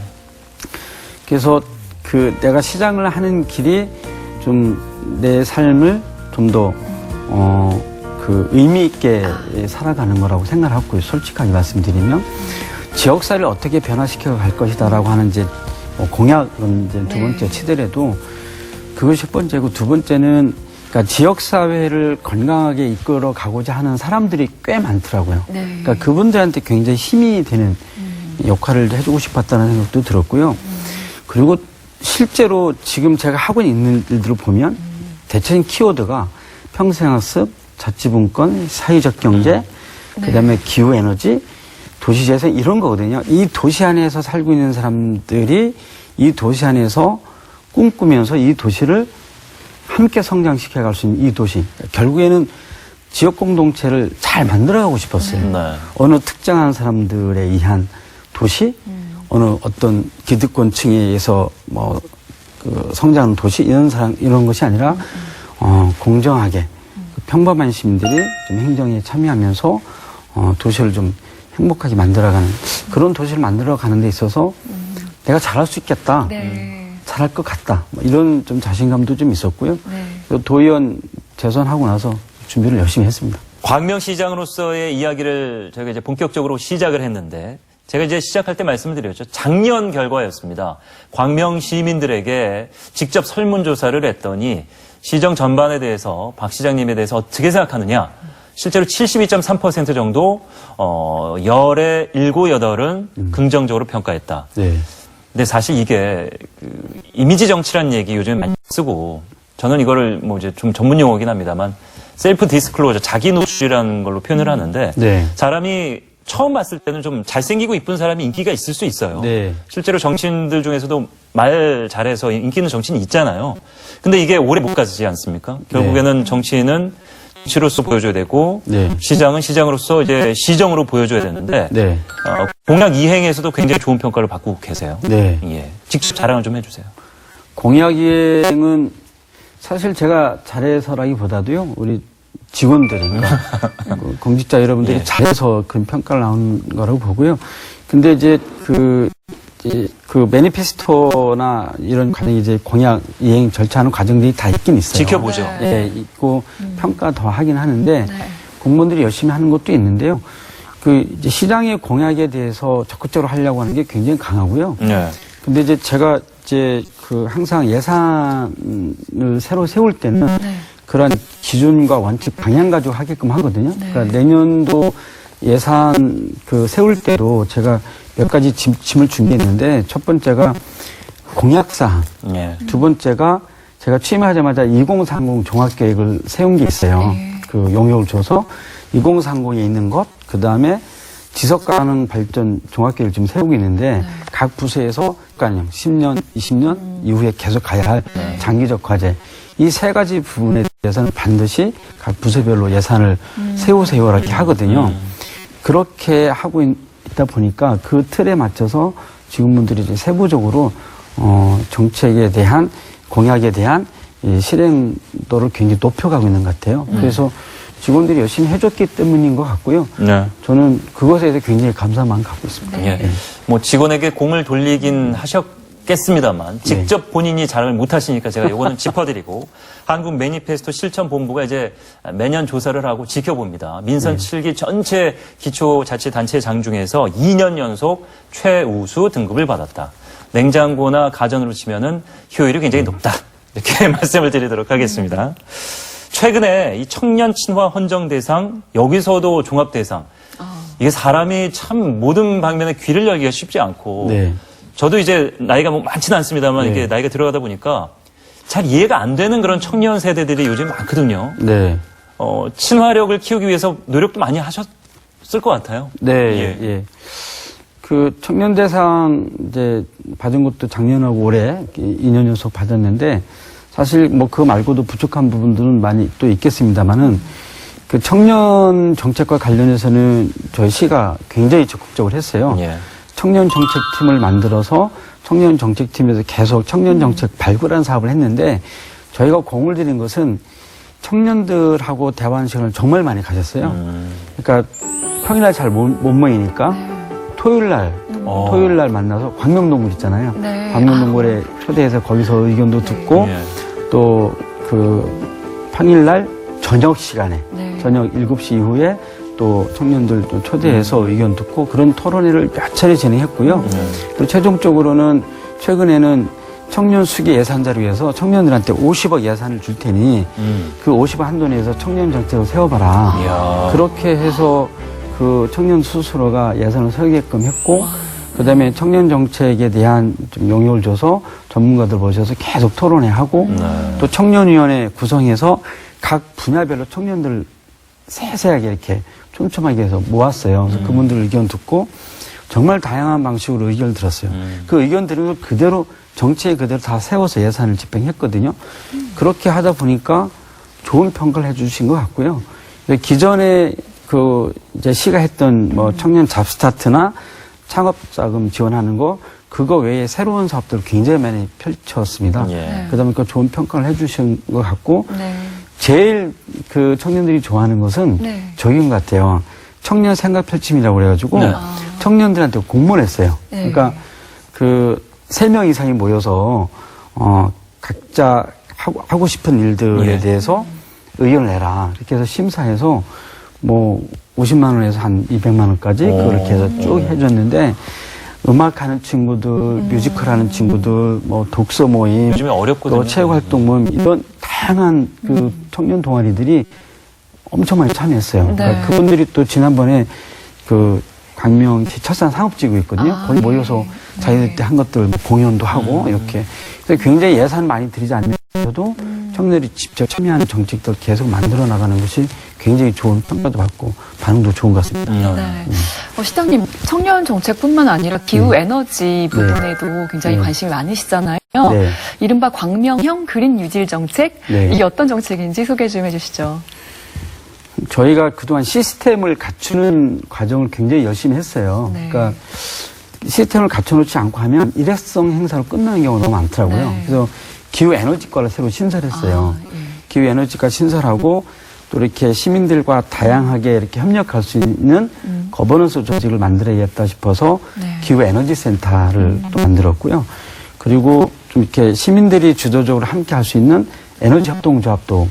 S3: 그래서 그 내가 시장을 하는 길이 좀 내 삶을 좀 더 그 의미 있게 살아가는 거라고 생각하고 솔직하게 말씀드리면 지역사회를 어떻게 변화시켜 갈 것이다라고 하는 이제 공약은 이제 두 번째 치더라도 그것이 첫 번째고 두 번째는 그러니까 지역사회를 건강하게 이끌어 가고자 하는 사람들이 꽤 많더라고요.
S2: 네.
S3: 그러니까 그분들한테 굉장히 힘이 되는 역할을 해주고 싶었다는 생각도 들었고요. 그리고 실제로 지금 제가 하고 있는 일들을 보면 대체적인 키워드가 평생학습, 자치분권, 사회적 경제, 그다음에 기후에너지, 도시재생 이런 거거든요. 이 도시 안에서 살고 있는 사람들이 이 도시 안에서 꿈꾸면서 이 도시를 함께 성장시켜 갈 수 있는 이 도시. 결국에는 지역 공동체를 잘 만들어가고 싶었어요.
S1: 네.
S3: 어느 특정한 사람들에 의한 도시, 어느 어떤 기득권층에 의해서 그 성장하는 도시 이런 것이 아니라 공정하게 평범한 시민들이 좀 행정에 참여하면서 도시를 좀 행복하게 만들어가는 그런 도시를 만들어가는 데 있어서 내가 잘할 수 있겠다.
S2: 네.
S3: 잘할 것 같다. 이런 좀 자신감도 좀 있었고요.
S2: 네.
S3: 도의원 재선하고 나서 준비를 열심히 했습니다.
S1: 광명시장으로서의 이야기를 저희가 이제 본격적으로 시작을 했는데 제가 이제 시작할 때 말씀을 드렸죠. 작년 결과였습니다. 광명 시민들에게 직접 설문조사를 했더니 시정 전반에 대해서 박 시장님에 대해서 어떻게 생각하느냐. 실제로 72.3% 정도 열의 7, 8은 긍정적으로 평가했다.
S3: 네.
S1: 근데 사실 이게 그 이미지 정치라는 얘기 요즘 많이 쓰고 저는 이거를 뭐 이제 좀 전문 용어긴 합니다만 셀프 디스클로저 자기 노출이라는 걸로 표현을 하는데
S3: 네.
S1: 사람이 처음 봤을 때는 좀 잘생기고 이쁜 사람이 인기가 있을 수 있어요.
S3: 네.
S1: 실제로 정치인들 중에서도 말 잘해서 인기 있는 정치인이 있잖아요. 근데 이게 오래 못 가지 않습니까? 결국에는 정치인은 정치로서 보여줘야 되고
S3: 네.
S1: 시장은 시장으로서 이제 시정으로 보여줘야 되는데
S3: 네.
S1: 공약 이행에서도 굉장히 좋은 평가를 받고 계세요.
S3: 네.
S1: 예. 직접 자랑을 좀 해주세요.
S3: 공약 이행은 사실 제가 잘해서라기보다도요, 우리 직원들인가, 공직자 여러분들이
S1: 예.
S3: 잘해서 그런 평가를 나온 거라고 보고요. 근데 이제 그 매니페스토나 이런 과정이 이제 공약 이행 절차하는 과정들이 다 있긴 있어요.
S1: 지켜보죠.
S3: 예, 있고 평가 더 하긴 하는데
S2: 네.
S3: 공무원들이 열심히 하는 것도 있는데요. 그 이제 시장의 공약에 대해서 적극적으로 하려고 하는 게 굉장히 강하고요.
S1: 네.
S3: 근데 이제 제가 이제 그 항상 예산을 새로 세울 때는 그런 기준과 원칙 방향 가지고 하게끔 하거든요. 그러니까 내년도 예산 그 세울 때도 제가 몇 가지 짐을 준비했는데 첫 번째가 공약사항,
S1: 예.
S3: 두 번째가 제가 취임하자마자 2030 종합계획을 세운 게 있어요. 그 용역을 줘서 2030에 있는 것, 그 다음에 지속가능 발전 종합계획을 지금 세우고 있는데 각 부서에서 그러니까 10년, 20년 이후에 계속 가야 할 장기적 과제 이 세 가지 부분에 대해서는 반드시 각 부서별로 예산을 세우세요 이렇게 하거든요. 그렇게 하고 있다 보니까 그 틀에 맞춰서 직원분들이 이제 세부적으로 정책에 대한 공약에 대한 이 실행도를 굉장히 높여가고 있는 것 같아요. 그래서 직원들이 열심히 해줬기 때문인 것 같고요.
S1: 네.
S3: 저는 그것에 대해서 굉장히 감사한 마음 갖고 있습니다.
S1: 예. 뭐 직원에게 공을 돌리긴 하셨겠습니다만 직접 본인이 자랑을 못 하시니까 제가 요거는 짚어드리고 한국 매니페스토 실천본부가 이제 매년 조사를 하고 지켜봅니다. 민선 7기 전체 기초자치단체장 중에서 2년 연속 최우수 등급을 받았다. 냉장고나 가전으로 치면은 효율이 굉장히 높다. 이렇게 말씀을 드리도록 하겠습니다. 최근에 이 청년 친화 헌정 대상, 여기서도 종합 대상. 이게 사람이 참 모든 방면에 귀를 열기가 쉽지 않고.
S3: 네.
S1: 저도 이제 나이가 뭐 많지는 않습니다만
S3: 네.
S1: 이게 나이가 들어가다 보니까 잘 이해가 안 되는 그런 청년 세대들이 요즘 많거든요.
S3: 네.
S1: 친화력을 키우기 위해서 노력도 많이 하셨을 것 같아요.
S3: 네, 예. 그 청년대상 이제 받은 것도 작년하고 올해 2년 연속 받았는데 사실 뭐 그 말고도 부족한 부분들은 많이 또 있겠습니다만은 그 청년 정책과 관련해서는 저희 시가 굉장히 적극적으로 했어요.
S1: 예.
S3: 청년 정책팀을 만들어서 청년 정책팀에서 계속 청년 정책 발굴하는 사업을 했는데 저희가 공을 들인 것은 청년들하고 대화하는 시간을 정말 많이 가졌어요. 그러니까 평일날 잘 못 모이니까 토요일 날 만나서 광명동굴 있잖아요.
S2: 네.
S3: 광명동굴에 초대해서 거기서 의견도 듣고
S1: 예.
S3: 또 그 평일날 저녁 시간에
S2: 네.
S3: 저녁 7시 이후에 또 청년들도 초대해서 의견 듣고 그런 토론회를 몇 차례 진행했고요. 그리고 최종적으로는 최근에는 청년 수기 예산자를 위해서 청년들한테 50억 예산을 줄 테니 그 50억 한도 내에서 청년 정책을 세워봐라.
S1: 이야.
S3: 그렇게 해서 그 청년 스스로가 예산을 세우게끔 했고 그다음에 청년 정책에 대한 좀 용역을 줘서 전문가들 모셔서 계속 토론회 하고 또 청년위원회 구성해서 각 분야별로 청년들 세세하게 이렇게 촘촘하게 해서 모았어요. 그래서 그분들 의견 듣고 정말 다양한 방식으로 의견을 들었어요. 그 의견 들은 걸 그대로 정책에 그대로 다 세워서 예산을 집행했거든요. 그렇게 하다 보니까 좋은 평가를 해주신 것 같고요. 기존에 그 이제 시가 했던 뭐 청년 잡스타트나 창업자금 지원하는 거 그거 외에 새로운 사업들을 굉장히 많이 펼쳤습니다.
S1: 예.
S3: 그러다 보니까 좋은 평가를 해주신 것 같고
S2: 네.
S3: 제일 그 청년들이 좋아하는 것은
S2: 네.
S3: 저기인 것 같아요. 청년 생각 펼침이라고 그래가지고
S1: 네.
S3: 청년들한테 공모를 했어요.
S2: 네.
S3: 그러니까 그 3명 이상이 모여서 각자 하고 싶은 일들에
S1: 예.
S3: 대해서 의견을 내라. 이렇게 해서 심사해서 뭐 50만 원에서 한 200만 원까지 그렇게 해서 쭉 해줬는데 음악하는 친구들, 뮤지컬 하는 친구들, 뭐 독서 모임,
S1: 요즘에 어렵거든요.
S3: 또 체육활동 모임 이런 다양한 그 청년 동아리들이 엄청 많이 참여했어요.
S2: 네.
S3: 그러니까 그분들이 또 지난번에 그 광명시 철산 상업지구 있거든요. 거기 모여서 자기들 때 한 것들 공연도 하고 이렇게. 그래서 굉장히 예산 많이 들이지 않으면서도 청년들이 직접 참여하는 정책들 계속 만들어 나가는 것이 굉장히 좋은 평가도 받고 반응도 좋은 것 같습니다.
S2: 네. 시장님, 청년 정책뿐만 아니라 기후 에너지 부분에도 굉장히
S3: 네.
S2: 관심이 많으시잖아요.
S3: 네.
S2: 이른바 광명형 그린 뉴딜 정책,
S3: 네.
S2: 이게 어떤 정책인지 소개 좀 해주시죠.
S3: 저희가 그동안 시스템을 갖추는 과정을 굉장히 열심히 했어요.
S2: 네.
S3: 그러니까 시스템을 갖춰놓지 않고 하면 일회성 행사로 끝나는 경우가 너무 많더라고요.
S2: 네.
S3: 그래서 기후에너지과를 새로 신설했어요.
S2: 예.
S3: 기후에너지과 신설하고 또 이렇게 시민들과 다양하게 이렇게 협력할 수 있는 거버넌스 조직을 만들어야겠다 싶어서
S2: 네.
S3: 기후에너지센터를 또 만들었고요. 그리고 좀 이렇게 시민들이 주도적으로 함께 할 수 있는 에너지 협동조합도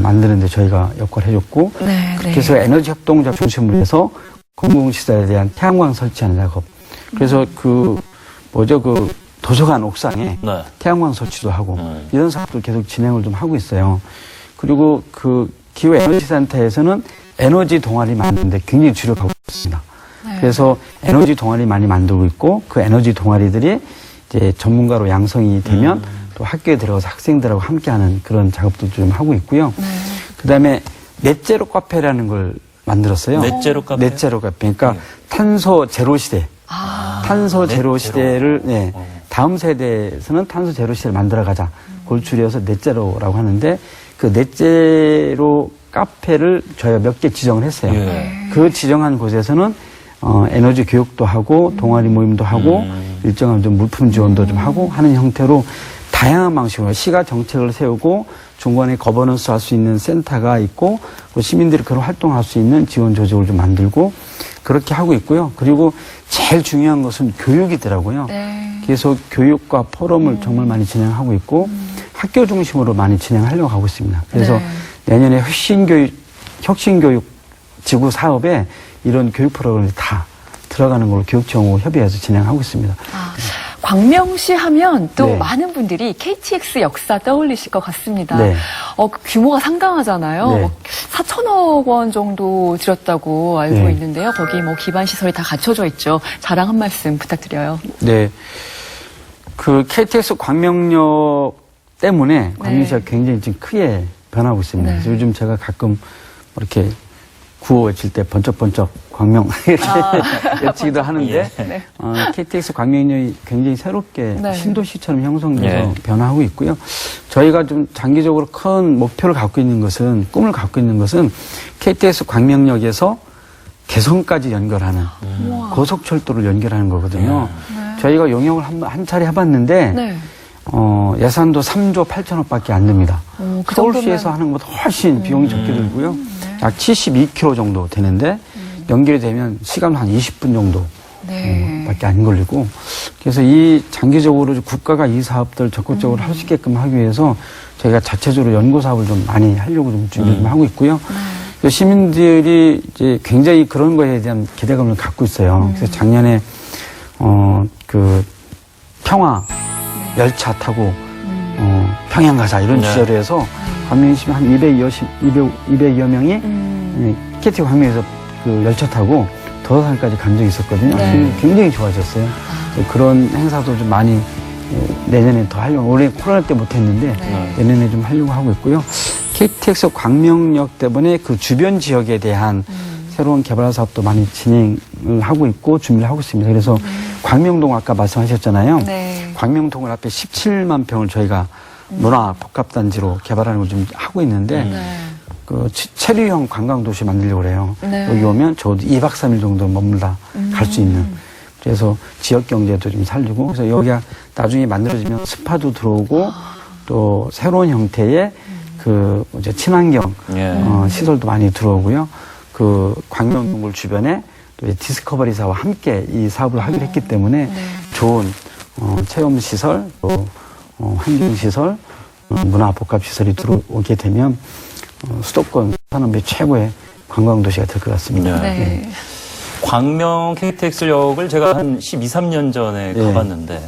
S3: 만드는 데 저희가 역할을 해줬고
S2: 네, 네.
S3: 그래서 에너지 협동조합 중심으로 해서 공공시설에 대한 태양광 설치하는 작업. 그래서 그 도서관 옥상에
S1: 네.
S3: 태양광 설치도 하고 이런 사업도 계속 진행을 좀 하고 있어요. 그리고 그 기후에너지센터에서는 에너지 동아리 만드는데 굉장히 주력하고 있습니다.
S2: 네.
S3: 그래서 에너지 동아리 많이 만들고 있고 그 에너지 동아리들이 이제 전문가로 양성이 되면 또 학교에 들어가서 학생들하고 함께하는 그런 작업도 좀 하고 있고요.
S2: 네.
S3: 그다음에 넷제로 카페라는 걸 만들었어요.
S1: 넷제로 카페?
S3: 넷제로 카페. 그러니까 탄소 제로 시대. 탄소 제로
S1: 넷제로.
S3: 시대를 다음 세대에서는 탄소 제로 시대를 만들어 가자. 그걸 줄여서 넷제로라고 하는데 그 넷제로 카페를 저희가 몇 개 지정을 했어요.
S1: 예.
S3: 그 지정한 곳에서는 에너지 교육도 하고 동아리 모임도 하고 일정한 좀 물품 지원도 좀 하고 하는 형태로 다양한 방식으로 시가 정책을 세우고 중간에 거버넌스 할 수 있는 센터가 있고 시민들이 그런 활동할 수 있는 지원 조직을 좀 만들고 그렇게 하고 있고요. 그리고 제일 중요한 것은 교육이더라고요.
S2: 네.
S3: 그래서 교육과 포럼을 정말 많이 진행하고 있고 학교 중심으로 많이 진행하려고 하고 있습니다. 그래서
S2: 네.
S3: 내년에 혁신교육 지구 사업에 이런 교육 프로그램이 다 들어가는 걸로 교육청하고 협의해서 진행하고 있습니다.
S2: 광명시 하면 또
S3: 네.
S2: 많은 분들이 KTX 역사 떠올리실 것 같습니다.
S3: 네.
S2: 규모가 상당하잖아요.
S3: 네.
S2: 4천억 원 정도 들였다고 알고
S3: 네.
S2: 있는데요. 거기 기반 시설이 다 갖춰져 있죠. 자랑 한 말씀 부탁드려요.
S3: 네. 그 KTX 광명역 때문에 광명시가 굉장히 지금 크게 변하고 있습니다.
S2: 네.
S3: 그래서 요즘 제가 가끔 이렇게 구호 외칠 때 번쩍번쩍 광명 이렇게 외치기도 하는데
S2: 네.
S3: KTX 광명역이 굉장히 새롭게
S2: 네.
S3: 신도시처럼 형성돼서
S1: 예.
S3: 변화하고 있고요. 저희가 좀 장기적으로 큰 목표를 갖고 있는 것은 꿈을 갖고 있는 것은 KTX 광명역에서 개성까지 연결하는
S2: 우와.
S3: 고속철도를 연결하는 거거든요. 저희가 용역을 한 차례 해봤는데
S2: 네.
S3: 예산도 3조 8천억밖에 안 됩니다.
S2: 그
S3: 서울시에서
S2: 정도면-
S3: 하는 것보다 훨씬 비용이 적게 들고요. 약 72km 정도 되는데 연결이 되면 시간 한 20분 정도
S2: 네.
S3: 밖에 안 걸리고 그래서 이 장기적으로 국가가 이 사업들을 적극적으로 할 수 있게끔 하기 위해서 저희가 자체적으로 연구 사업을 좀 많이 하려고 좀 준비 좀 하고 있고요. 그래서 시민들이 이제 굉장히 그런 거에 대한 기대감을 갖고 있어요. 그래서 작년에 그 평화 열차 타고 평양 가자 이런
S1: 네.
S3: 주제로 해서 광명시 한 200여 명이 KT 광명에서 그 열차 타고 도서산까지 간 적이 있었거든요.
S2: 네.
S3: 굉장히 좋아졌어요. 그래서 그런 행사도 좀 많이 내년에 더 하려고, 올해 코로나 때 못했는데 내년에 좀 하려고 하고 있고요. KTX 광명역 때문에 그 주변 지역에 대한 새로운 개발 사업도 많이 진행을 하고 있고 준비를 하고 있습니다. 그래서 광명동 아까 말씀하셨잖아요.
S2: 네.
S3: 광명동을 앞에 17만 평을 저희가 문화 복합단지로 개발하는 걸 좀 하고 있는데
S2: 네.
S3: 그 체류형 관광도시 만들려고 그래요.
S2: 네.
S3: 여기 오면 적어도 2박 3일 정도 머물다 갈 수 있는. 그래서 지역 경제도 좀 살리고 그래서 여기가 나중에 만들어지면 스파도 들어오고 또 새로운 형태의 그 이제 친환경
S1: 예.
S3: 시설도 많이 들어오고요. 그 광명동굴 주변에 또 이제 디스커버리사와 함께 이 사업을 하기로 했기 때문에 좋은 체험 시설, 또 환경 시설, 문화 복합 시설이 들어오게 되면 수도권 산업의 최고의 관광 도시가 될 것 같습니다.
S1: 네.
S2: 네.
S1: 광명 KTX역을 제가 한 12, 13년 전에
S3: 네.
S1: 가봤는데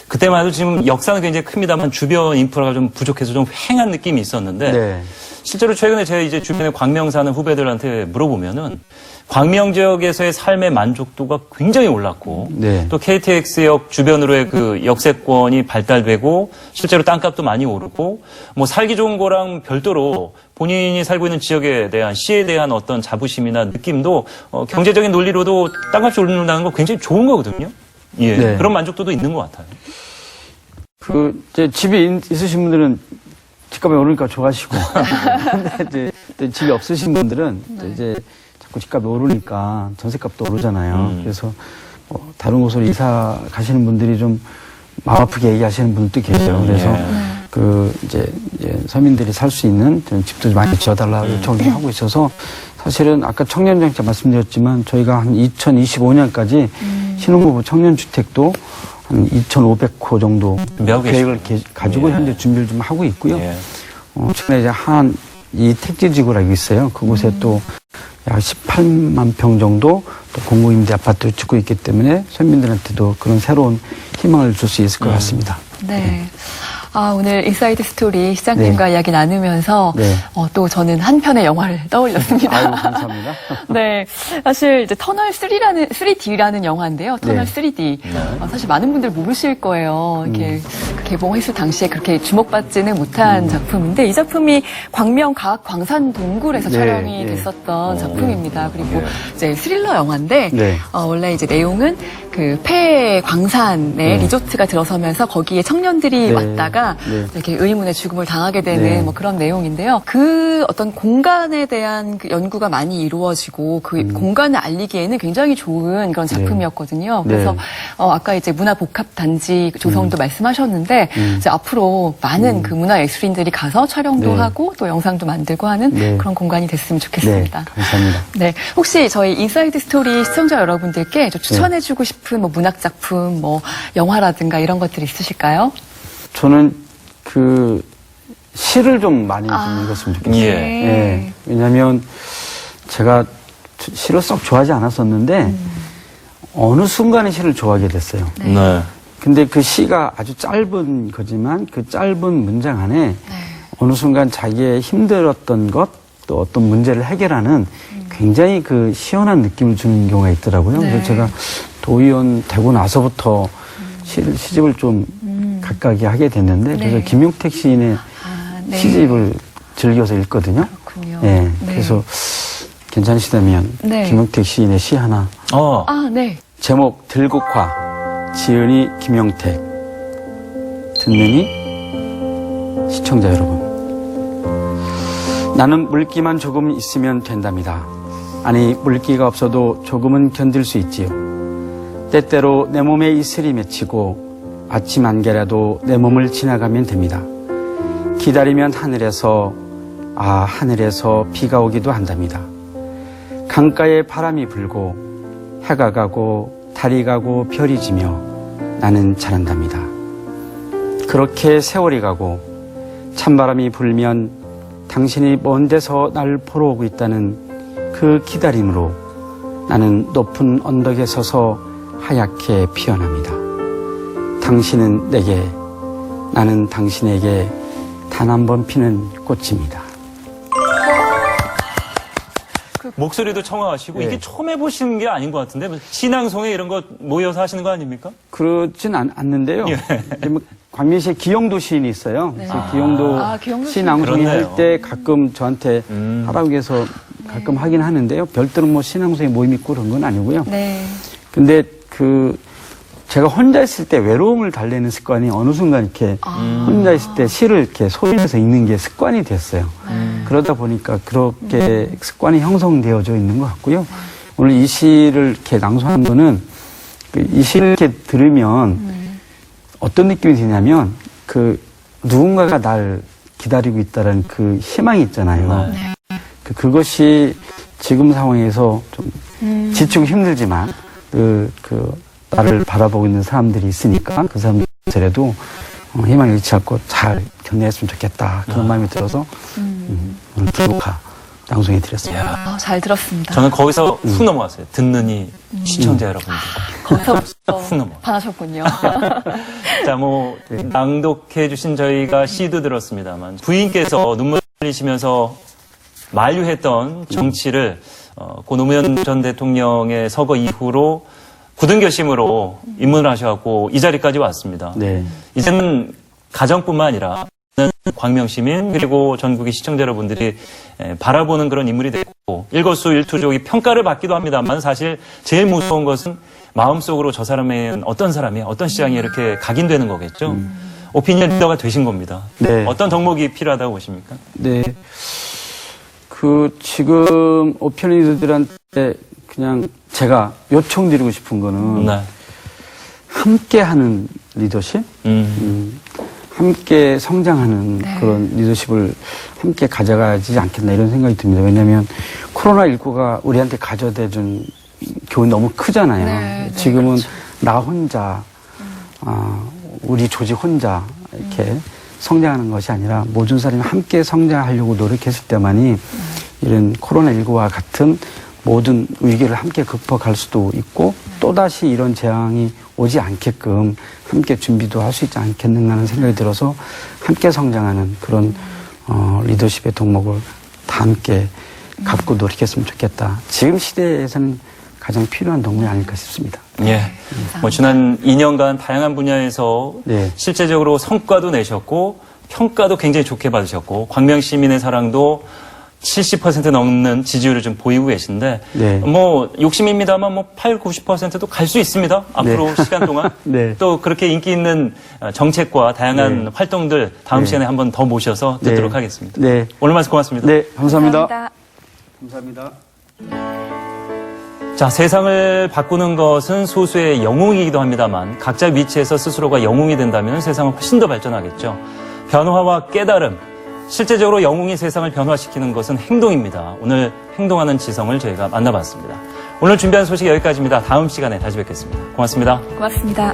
S1: 그때만 해도 지금 역사는 굉장히 큽니다만 주변 인프라가 좀 부족해서 좀 휑한 느낌이 있었는데
S3: 네.
S1: 실제로 최근에 제 이제 주변에 광명 사는 후배들한테 물어보면은 광명 지역에서의 삶의 만족도가 굉장히 올랐고
S3: 네.
S1: 또 KTX역 주변으로의 그 역세권이 발달되고 실제로 땅값도 많이 오르고 뭐 살기 좋은 거랑 별도로 본인이 살고 있는 지역에 대한 시에 대한 어떤 자부심이나 느낌도 경제적인 논리로도 땅값이 오른다는 거 굉장히 좋은 거거든요. 예.
S3: 네.
S1: 그런 만족도도 있는 것 같아요.
S3: 그 이제 집이 있으신 분들은 집값이 오르니까 좋아하시고 근데 이제 집이 없으신 분들은 또 이제 자꾸 집값이 오르니까 전세값도 오르잖아요. 그래서 다른 곳으로 이사 가시는 분들이 좀 마음 아프게 얘기하시는 분들도 계세요. 그래서 그 이제 서민들이 살 수 있는 그런 집도 많이 지어달라고 요청을 하고 있어서 사실은 아까 청년정책 말씀드렸지만 저희가 한 2025년까지 신혼부부 청년주택도 한 2,500호 정도
S1: 준비하고
S3: 계획을 가지고
S1: 예.
S3: 현재 준비를 좀 하고 있고요.
S1: 예.
S3: 최근에 이제 이 택지지구라고 있어요. 그곳에 또 약 18만 평 정도 또 공공임대 아파트를 짓고 있기 때문에 서민들한테도 그런 새로운 희망을 줄 수 있을 것 같습니다.
S2: 네. 아, 오늘 인사이드 스토리 시장님과
S3: 네.
S2: 이야기 나누면서
S3: 네.
S2: 또 저는 한 편의 영화를 떠올렸습니다.
S3: 아이고, 감사합니다.
S2: 네. 사실 이제 터널 3D라는 영화인데요. 터널
S3: 네.
S2: 3D. 사실 많은 분들 모르실 거예요. 이렇게 개봉했을 당시에 그렇게 주목받지는 못한 작품인데 이 작품이 광명 과학광산 동굴에서
S3: 네,
S2: 촬영이
S3: 네.
S2: 됐었던 작품입니다. 그리고 이제 스릴러 영화인데
S3: 네.
S2: 원래 이제 내용은 그 폐 광산에 리조트가 들어서면서 거기에 청년들이
S3: 네.
S2: 왔다가
S3: 네.
S2: 이렇게 의문의 죽음을 당하게 되는
S3: 네.
S2: 뭐 그런 내용인데요. 그 어떤 공간에 대한 그 연구가 많이 이루어지고 그 공간을 알리기에는 굉장히 좋은 그런 작품이었거든요.
S3: 네.
S2: 그래서 아까 이제 문화복합단지 조성도 말씀하셨는데 이제 앞으로 많은 그 문화예술인들이 가서 촬영도
S3: 네.
S2: 하고 또 영상도 만들고 하는
S3: 네.
S2: 그런 공간이 됐으면
S3: 네,
S2: 좋겠습니다.
S3: 감사합니다.
S2: 네, 혹시 저희 인사이드 스토리 시청자 여러분들께 좀 추천해주고 싶은 뭐 문학 작품, 뭐 영화라든가 이런 것들 있으실까요?
S3: 저는 그 시를 좀 많이 좀 읽었으면 좋겠어요.
S1: 예.
S3: 예. 왜냐하면 제가 시를 썩 좋아하지 않았었는데 어느 순간에 시를 좋아하게 됐어요.
S1: 네.
S3: 근데 그 시가 아주 짧은 거지만 그 짧은 문장 안에 어느 순간 자기의 힘들었던 것 또 어떤 문제를 해결하는 굉장히 그 시원한 느낌을 주는 경우가 있더라고요.
S2: 네.
S3: 그래서 제가 도의원 되고 나서부터 시집을 좀 가깝게 하게 됐는데
S2: 네.
S3: 그래서 김용택 시인의
S2: 네.
S3: 시집을 즐겨서 읽거든요.
S2: 그렇군요.
S3: 네.
S2: 네.
S3: 그래서 괜찮으시다면
S2: 네.
S3: 김용택 시인의 시 하나.
S2: 네.
S3: 제목 들국화, 지은이 김용택. 듣느니 시청자 여러분. 나는 물기만 조금 있으면 된답니다. 아니, 물기가 없어도 조금은 견딜 수 있지요. 때때로 내 몸에 이슬이 맺히고 아침 안개라도 내 몸을 지나가면 됩니다. 기다리면 하늘에서 비가 오기도 한답니다. 강가에 바람이 불고 해가 가고 달이 가고 별이 지며 나는 잘한답니다. 그렇게 세월이 가고 찬바람이 불면 당신이 먼 데서 날 보러 오고 있다는 그 기다림으로 나는 높은 언덕에 서서 하얗게 피어납니다. 당신은 내게, 나는 당신에게 단 한 번 피는 꽃입니다.
S1: 목소리도 청아하시고
S3: 네.
S1: 이게 처음 해보시는 게 아닌 것 같은데 신앙송에 이런 거 모여서 하시는 거 아닙니까?
S3: 그렇진 않는데요.
S1: 예.
S3: 광명시에 기영도 시인이 있어요.
S2: 네.
S3: 그래서 기영도
S2: 기영도
S3: 신앙송이
S1: 그렇네요.
S3: 할 때 가끔 저한테 하라고 해서 가끔 하긴 하는데요. 별도로 뭐 신앙송에 모임 있고 그런 건 아니고요.
S2: 네.
S3: 근데 제가 혼자 있을 때 외로움을 달래는 습관이 어느 순간 이렇게 혼자 있을 때 시를 이렇게 소리내서 읽는 게 습관이 됐어요. 그러다 보니까 그렇게 습관이 형성되어져 있는 것 같고요. 오늘 이 시를 이렇게 낭송한 거는 이 시를 이렇게 들으면 어떤 느낌이 드냐면 누군가가 날 기다리고 있다는 그 희망이 있잖아요. 그것이 지금 상황에서 좀 지치고 힘들지만 나를 바라보고 있는 사람들이 있으니까 그 사람들에도 희망을 잃지 않고 잘 견뎌냈으면 좋겠다. 그런 마음이 들어서 오늘 들국화 낭송해 드렸습니다.
S2: 잘 들었습니다.
S1: 저는 거기서 훅 넘어갔어요. 듣느니 시청자 여러분들.
S2: 거기서부터
S1: 훅 넘어.
S2: 반하셨군요.
S1: 자, 낭독해 주신 저희가 시도 들었습니다만 부인께서 눈물 흘리시면서 만류했던 정치를 고 노무현 전 대통령의 서거 이후로 굳은 결심으로 입문을 하셔갖고 이 자리까지 왔습니다.
S3: 네.
S1: 이제는 가정뿐만 아니라 광명시민 그리고 전국의 시청자 여러분들이 바라보는 그런 인물이 됐고 일거수일투족이 평가를 받기도 합니다만 사실 제일 무서운 것은 마음속으로 저 사람은 어떤 사람이 어떤 시장이 이렇게 각인되는 거겠죠. 오피니언 리더가 되신 겁니다.
S3: 네.
S1: 어떤 덕목이 필요하다고 보십니까?
S3: 네. 지금 오피니언들한테 그냥 제가 요청드리고 싶은 거는
S1: 네.
S3: 함께하는 리더십, 함께 성장하는 그런 리더십을 함께 가져가지 않겠나 이런 생각이 듭니다. 왜냐하면 코로나19가 우리한테 가져다 준 교훈이 너무 크잖아요.
S2: 네,
S3: 지금은
S2: 그렇죠.
S3: 나 혼자, 우리 조직 혼자 이렇게 성장하는 것이 아니라 모든 사람이 함께 성장하려고 노력했을 때만이 이런 코로나19와 같은 모든 위기를 함께 극복할 수도 있고 또다시 이런 재앙이 오지 않게끔 함께 준비도 할 수 있지 않겠는가 하는 생각이 들어서 함께 성장하는 그런 리더십의 덕목을 다 함께 갖고 노력했으면 좋겠다. 지금 시대에서는 가장 필요한 덕목이 아닐까 싶습니다.
S1: 예. 지난 2년간 다양한 분야에서
S3: 네.
S1: 실제적으로 성과도 내셨고 평가도 굉장히 좋게 받으셨고 광명시민의 사랑도 70% 넘는 지지율을 좀 보이고 계신데
S3: 네.
S1: 욕심입니다만 8, 90%도 갈 수 있습니다. 앞으로
S3: 네.
S1: 시간 동안.
S3: 네.
S1: 또 그렇게 인기 있는 정책과 다양한
S3: 네.
S1: 활동들 다음
S3: 네.
S1: 시간에 한번 더 모셔서 듣도록 하겠습니다.
S3: 네.
S1: 오늘 말씀 고맙습니다.
S3: 네, 감사합니다.
S2: 감사합니다.
S1: 자, 세상을 바꾸는 것은 소수의 영웅이기도 합니다만 각자 위치에서 스스로가 영웅이 된다면 세상은 훨씬 더 발전하겠죠. 변화와 깨달음, 실제적으로 영웅이 세상을 변화시키는 것은 행동입니다. 오늘 행동하는 지성을 저희가 만나봤습니다. 오늘 준비한 소식 여기까지입니다. 다음 시간에 다시 뵙겠습니다. 고맙습니다.
S2: 고맙습니다.